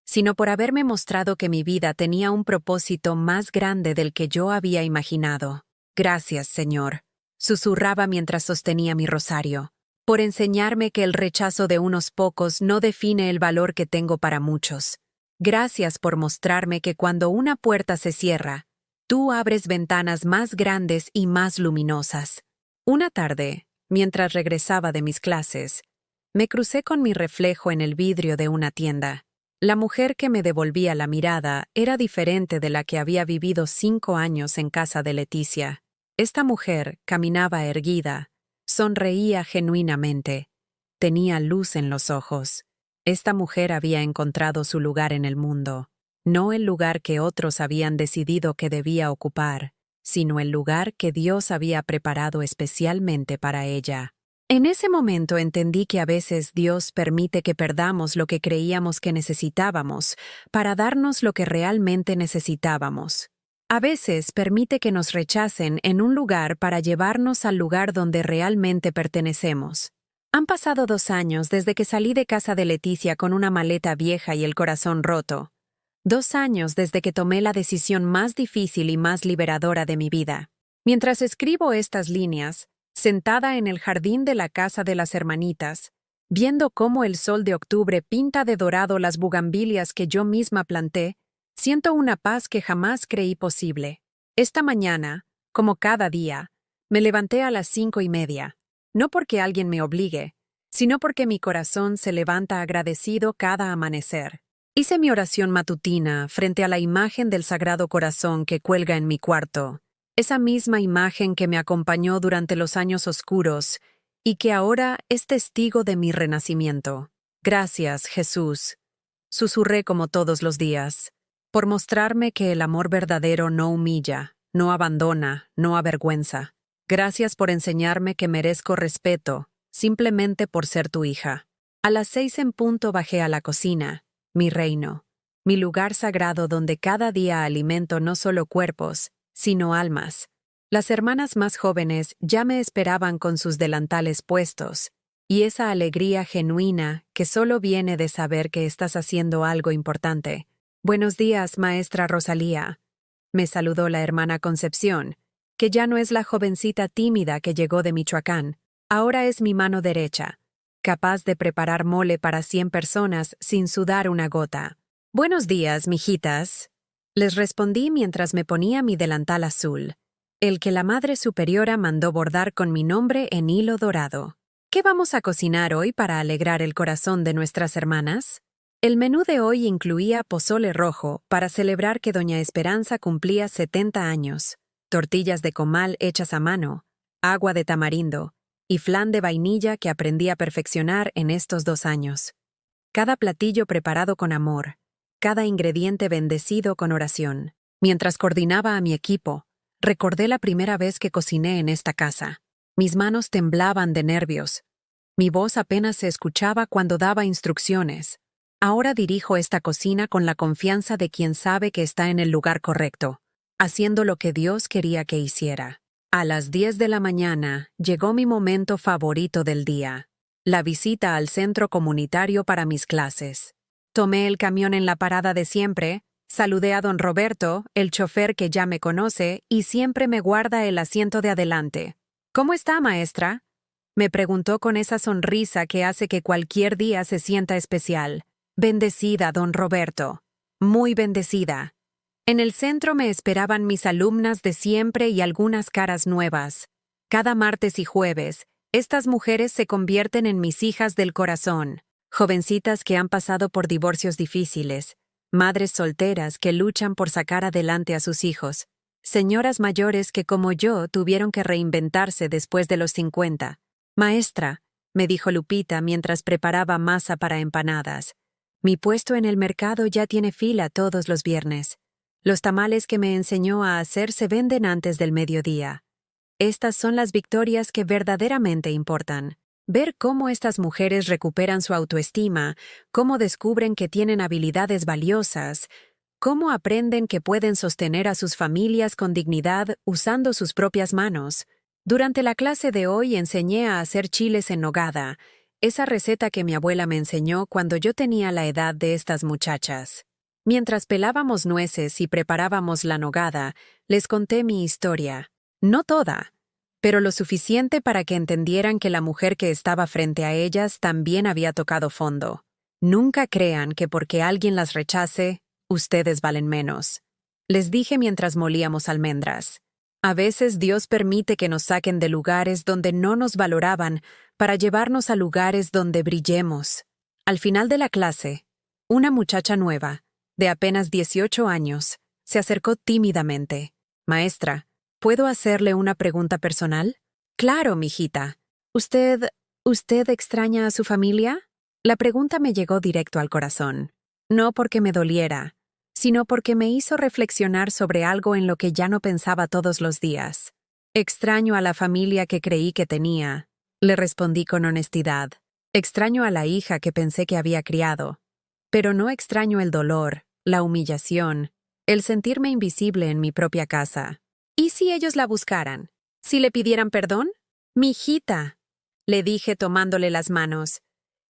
sino por haberme mostrado que mi vida tenía un propósito más grande del que yo había imaginado. Gracias, Señor, susurraba mientras sostenía mi rosario, por enseñarme que el rechazo de unos pocos no define el valor que tengo para muchos. Gracias por mostrarme que cuando una puerta se cierra, tú abres ventanas más grandes y más luminosas. Una tarde, mientras regresaba de mis clases, me crucé con mi reflejo en el vidrio de una tienda. La mujer que me devolvía la mirada era diferente de la que había vivido 5 años en casa de Leticia. Esta mujer caminaba erguida, sonreía genuinamente, tenía luz en los ojos. Esta mujer había encontrado su lugar en el mundo, no el lugar que otros habían decidido que debía ocupar, sino el lugar que Dios había preparado especialmente para ella. En ese momento entendí que a veces Dios permite que perdamos lo que creíamos que necesitábamos para darnos lo que realmente necesitábamos. A veces permite que nos rechacen en un lugar para llevarnos al lugar donde realmente pertenecemos. Han pasado 2 años desde que salí de casa de Leticia con una maleta vieja y el corazón roto. 2 años desde que tomé la decisión más difícil y más liberadora de mi vida. Mientras escribo estas líneas, sentada en el jardín de la casa de las hermanitas, viendo cómo el sol de octubre pinta de dorado las bugambilias que yo misma planté, siento una paz que jamás creí posible. Esta mañana, como cada día, me levanté a las 5:30, no porque alguien me obligue, sino porque mi corazón se levanta agradecido cada amanecer. Hice mi oración matutina frente a la imagen del Sagrado Corazón que cuelga en mi cuarto, esa misma imagen que me acompañó durante los años oscuros y que ahora es testigo de mi renacimiento. Gracias, Jesús, susurré como todos los días, por mostrarme que el amor verdadero no humilla, no abandona, no avergüenza. Gracias por enseñarme que merezco respeto, simplemente por ser tu hija. A las 6 en punto bajé a la cocina, mi reino, mi lugar sagrado donde cada día alimento no solo cuerpos, sino almas. Las hermanas más jóvenes ya me esperaban con sus delantales puestos, y esa alegría genuina que solo viene de saber que estás haciendo algo importante. Buenos días, maestra Rosalía, me saludó la hermana Concepción, que ya no es la jovencita tímida que llegó de Michoacán, ahora es mi mano derecha, capaz de preparar mole para 100 personas sin sudar una gota. Buenos días, mijitas, les respondí mientras me ponía mi delantal azul, el que la Madre Superiora mandó bordar con mi nombre en hilo dorado. ¿Qué vamos a cocinar hoy para alegrar el corazón de nuestras hermanas? El menú de hoy incluía pozole rojo para celebrar que doña Esperanza cumplía 70 años, tortillas de comal hechas a mano, agua de tamarindo y flan de vainilla que aprendí a perfeccionar en estos 2 años. Cada platillo preparado con amor, cada ingrediente bendecido con oración. Mientras coordinaba a mi equipo, recordé la primera vez que cociné en esta casa. Mis manos temblaban de nervios. Mi voz apenas se escuchaba cuando daba instrucciones. Ahora dirijo esta cocina con la confianza de quien sabe que está en el lugar correcto, haciendo lo que Dios quería que hiciera. A las 10 de la mañana llegó mi momento favorito del día, la visita al centro comunitario para mis clases. Tomé el camión en la parada de siempre, saludé a don Roberto, el chofer que ya me conoce y siempre me guarda el asiento de adelante. ¿Cómo está, maestra?, me preguntó con esa sonrisa que hace que cualquier día se sienta especial. Bendecida, don Roberto. Muy bendecida. En el centro me esperaban mis alumnas de siempre y algunas caras nuevas. Cada martes y jueves, estas mujeres se convierten en mis hijas del corazón. Jovencitas que han pasado por divorcios difíciles, madres solteras que luchan por sacar adelante a sus hijos, señoras mayores que como yo tuvieron que reinventarse después de los 50. Maestra, me dijo Lupita mientras preparaba masa para empanadas, mi puesto en el mercado ya tiene fila todos los viernes. Los tamales que me enseñó a hacer se venden antes del mediodía. Estas son las victorias que verdaderamente importan. Ver cómo estas mujeres recuperan su autoestima, cómo descubren que tienen habilidades valiosas, cómo aprenden que pueden sostener a sus familias con dignidad usando sus propias manos. Durante la clase de hoy enseñé a hacer chiles en nogada, esa receta que mi abuela me enseñó cuando yo tenía la edad de estas muchachas. Mientras pelábamos nueces y preparábamos la nogada, les conté mi historia. No toda, pero lo suficiente para que entendieran que la mujer que estaba frente a ellas también había tocado fondo. Nunca crean que porque alguien las rechace, ustedes valen menos. Les dije mientras molíamos almendras. A veces Dios permite que nos saquen de lugares donde no nos valoraban para llevarnos a lugares donde brillemos. Al final de la clase, una muchacha nueva, de apenas 18 años, se acercó tímidamente. Maestra, ¿puedo hacerle una pregunta personal? Claro, mijita. ¿Usted extraña a su familia? La pregunta me llegó directo al corazón. No porque me doliera, sino porque me hizo reflexionar sobre algo en lo que ya no pensaba todos los días. Extraño a la familia que creí que tenía, le respondí con honestidad. Extraño a la hija que pensé que había criado. Pero no extraño el dolor, la humillación, el sentirme invisible en mi propia casa. ¿Y si ellos la buscaran? ¿Si le pidieran perdón? Mijita, le dije tomándole las manos.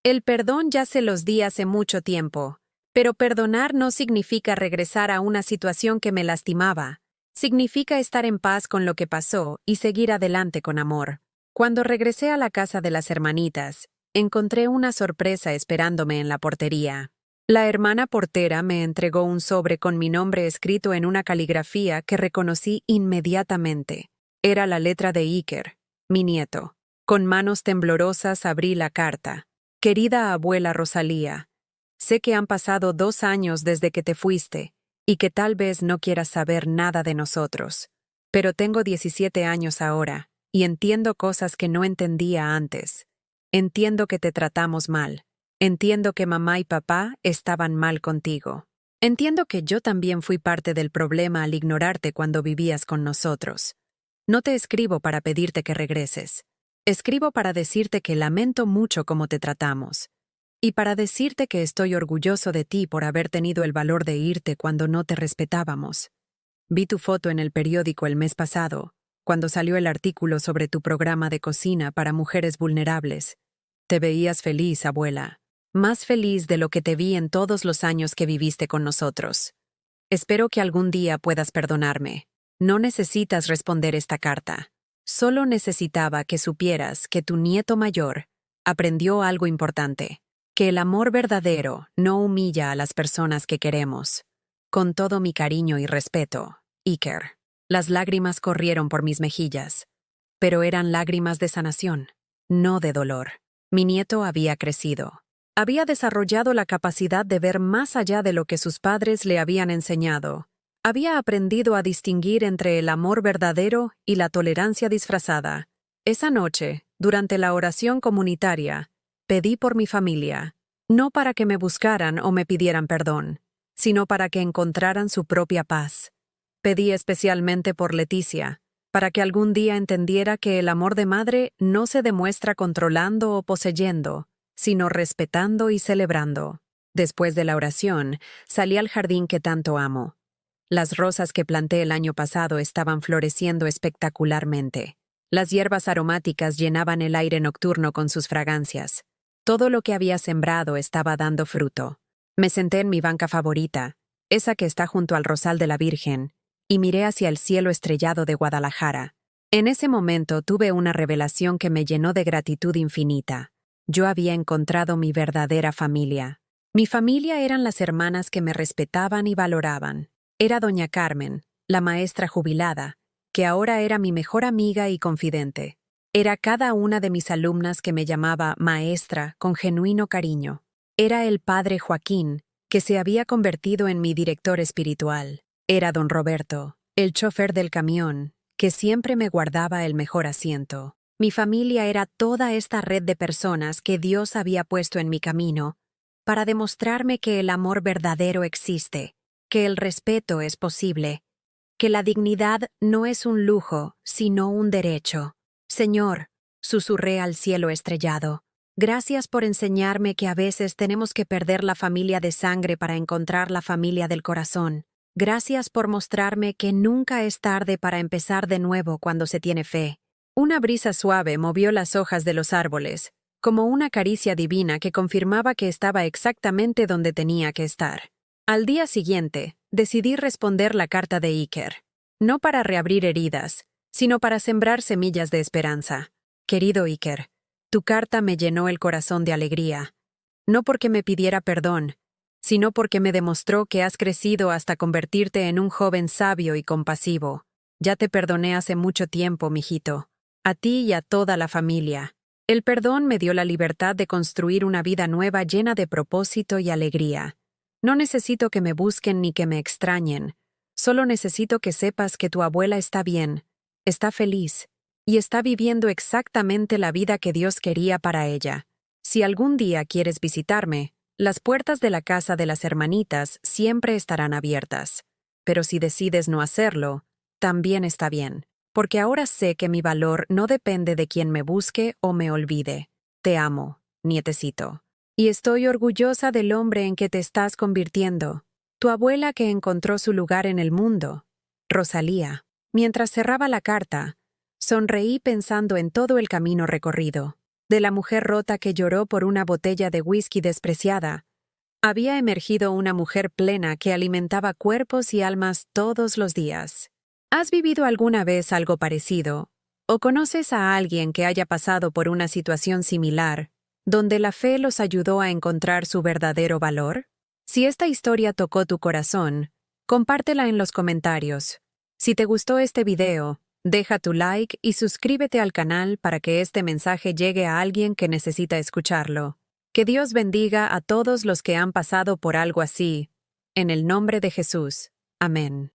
El perdón ya se los di hace mucho tiempo. Pero perdonar no significa regresar a una situación que me lastimaba. Significa estar en paz con lo que pasó y seguir adelante con amor. Cuando regresé a la casa de las hermanitas, encontré una sorpresa esperándome en la portería. La hermana portera me entregó un sobre con mi nombre escrito en una caligrafía que reconocí inmediatamente. Era la letra de Iker, mi nieto. Con manos temblorosas abrí la carta. Querida abuela Rosalía, sé que han pasado 2 años desde que te fuiste y que tal vez no quieras saber nada de nosotros. Pero tengo 17 años ahora y entiendo cosas que no entendía antes. Entiendo que te tratamos mal. Entiendo que mamá y papá estaban mal contigo. Entiendo que yo también fui parte del problema al ignorarte cuando vivías con nosotros. No te escribo para pedirte que regreses. Escribo para decirte que lamento mucho cómo te tratamos. Y para decirte que estoy orgulloso de ti por haber tenido el valor de irte cuando no te respetábamos. Vi tu foto en el periódico el mes pasado, cuando salió el artículo sobre tu programa de cocina para mujeres vulnerables. Te veías feliz, abuela. Más feliz de lo que te vi en todos los años que viviste con nosotros. Espero que algún día puedas perdonarme. No necesitas responder esta carta. Solo necesitaba que supieras que tu nieto mayor aprendió algo importante. Que el amor verdadero no humilla a las personas que queremos. Con todo mi cariño y respeto, Iker. Las lágrimas corrieron por mis mejillas, pero eran lágrimas de sanación, no de dolor. Mi nieto había crecido. Había desarrollado la capacidad de ver más allá de lo que sus padres le habían enseñado. Había aprendido a distinguir entre el amor verdadero y la tolerancia disfrazada. Esa noche, durante la oración comunitaria, pedí por mi familia, no para que me buscaran o me pidieran perdón, sino para que encontraran su propia paz. Pedí especialmente por Leticia, para que algún día entendiera que el amor de madre no se demuestra controlando o poseyendo, sino respetando y celebrando. Después de la oración, salí al jardín que tanto amo. Las rosas que planté el año pasado estaban floreciendo espectacularmente. Las hierbas aromáticas llenaban el aire nocturno con sus fragancias. Todo lo que había sembrado estaba dando fruto. Me senté en mi banca favorita, esa que está junto al Rosal de la Virgen, y miré hacia el cielo estrellado de Guadalajara. En ese momento tuve una revelación que me llenó de gratitud infinita. Yo había encontrado mi verdadera familia. Mi familia eran las hermanas que me respetaban y valoraban. Era doña Carmen, la maestra jubilada, que ahora era mi mejor amiga y confidente. Era cada una de mis alumnas que me llamaba maestra con genuino cariño. Era el padre Joaquín, que se había convertido en mi director espiritual. Era don Roberto, el chofer del camión, que siempre me guardaba el mejor asiento. Mi familia era toda esta red de personas que Dios había puesto en mi camino para demostrarme que el amor verdadero existe, que el respeto es posible que la dignidad no es un lujo, sino un derecho. Señor, susurré al cielo estrellado, gracias por enseñarme que a veces tenemos que perder la familia de sangre para encontrar la familia del corazón. Gracias por mostrarme que nunca es tarde para empezar de nuevo cuando se tiene fe. Una brisa suave movió las hojas de los árboles, como una caricia divina que confirmaba que estaba exactamente donde tenía que estar. Al día siguiente, decidí responder la carta de Iker, no para reabrir heridas, sino para sembrar semillas de esperanza. Querido Iker, tu carta me llenó el corazón de alegría, no porque me pidiera perdón, sino porque me demostró que has crecido hasta convertirte en un joven sabio y compasivo. Ya te perdoné hace mucho tiempo, mijito. A ti y a toda la familia. El perdón me dio la libertad de construir una vida nueva llena de propósito y alegría. No necesito que me busquen ni que me extrañen. Solo necesito que sepas que tu abuela está bien, está feliz, y está viviendo exactamente la vida que Dios quería para ella. Si algún día quieres visitarme, las puertas de la casa de las hermanitas siempre estarán abiertas. Pero si decides no hacerlo, también está bien, porque ahora sé que mi valor no depende de quien me busque o me olvide. Te amo, nietecito. Y estoy orgullosa del hombre en que te estás convirtiendo. Tu abuela que encontró su lugar en el mundo. Rosalía. Mientras cerraba la carta, sonreí pensando en todo el camino recorrido. De la mujer rota que lloró por una botella de whisky despreciada, había emergido una mujer plena que alimentaba cuerpos y almas todos los días. ¿Has vivido alguna vez algo parecido? ¿O conoces a alguien que haya pasado por una situación similar, donde la fe los ayudó a encontrar su verdadero valor? Si esta historia tocó tu corazón, compártela en los comentarios. Si te gustó este video, deja tu like y suscríbete al canal para que este mensaje llegue a alguien que necesita escucharlo. Que Dios bendiga a todos los que han pasado por algo así. En el nombre de Jesús. Amén.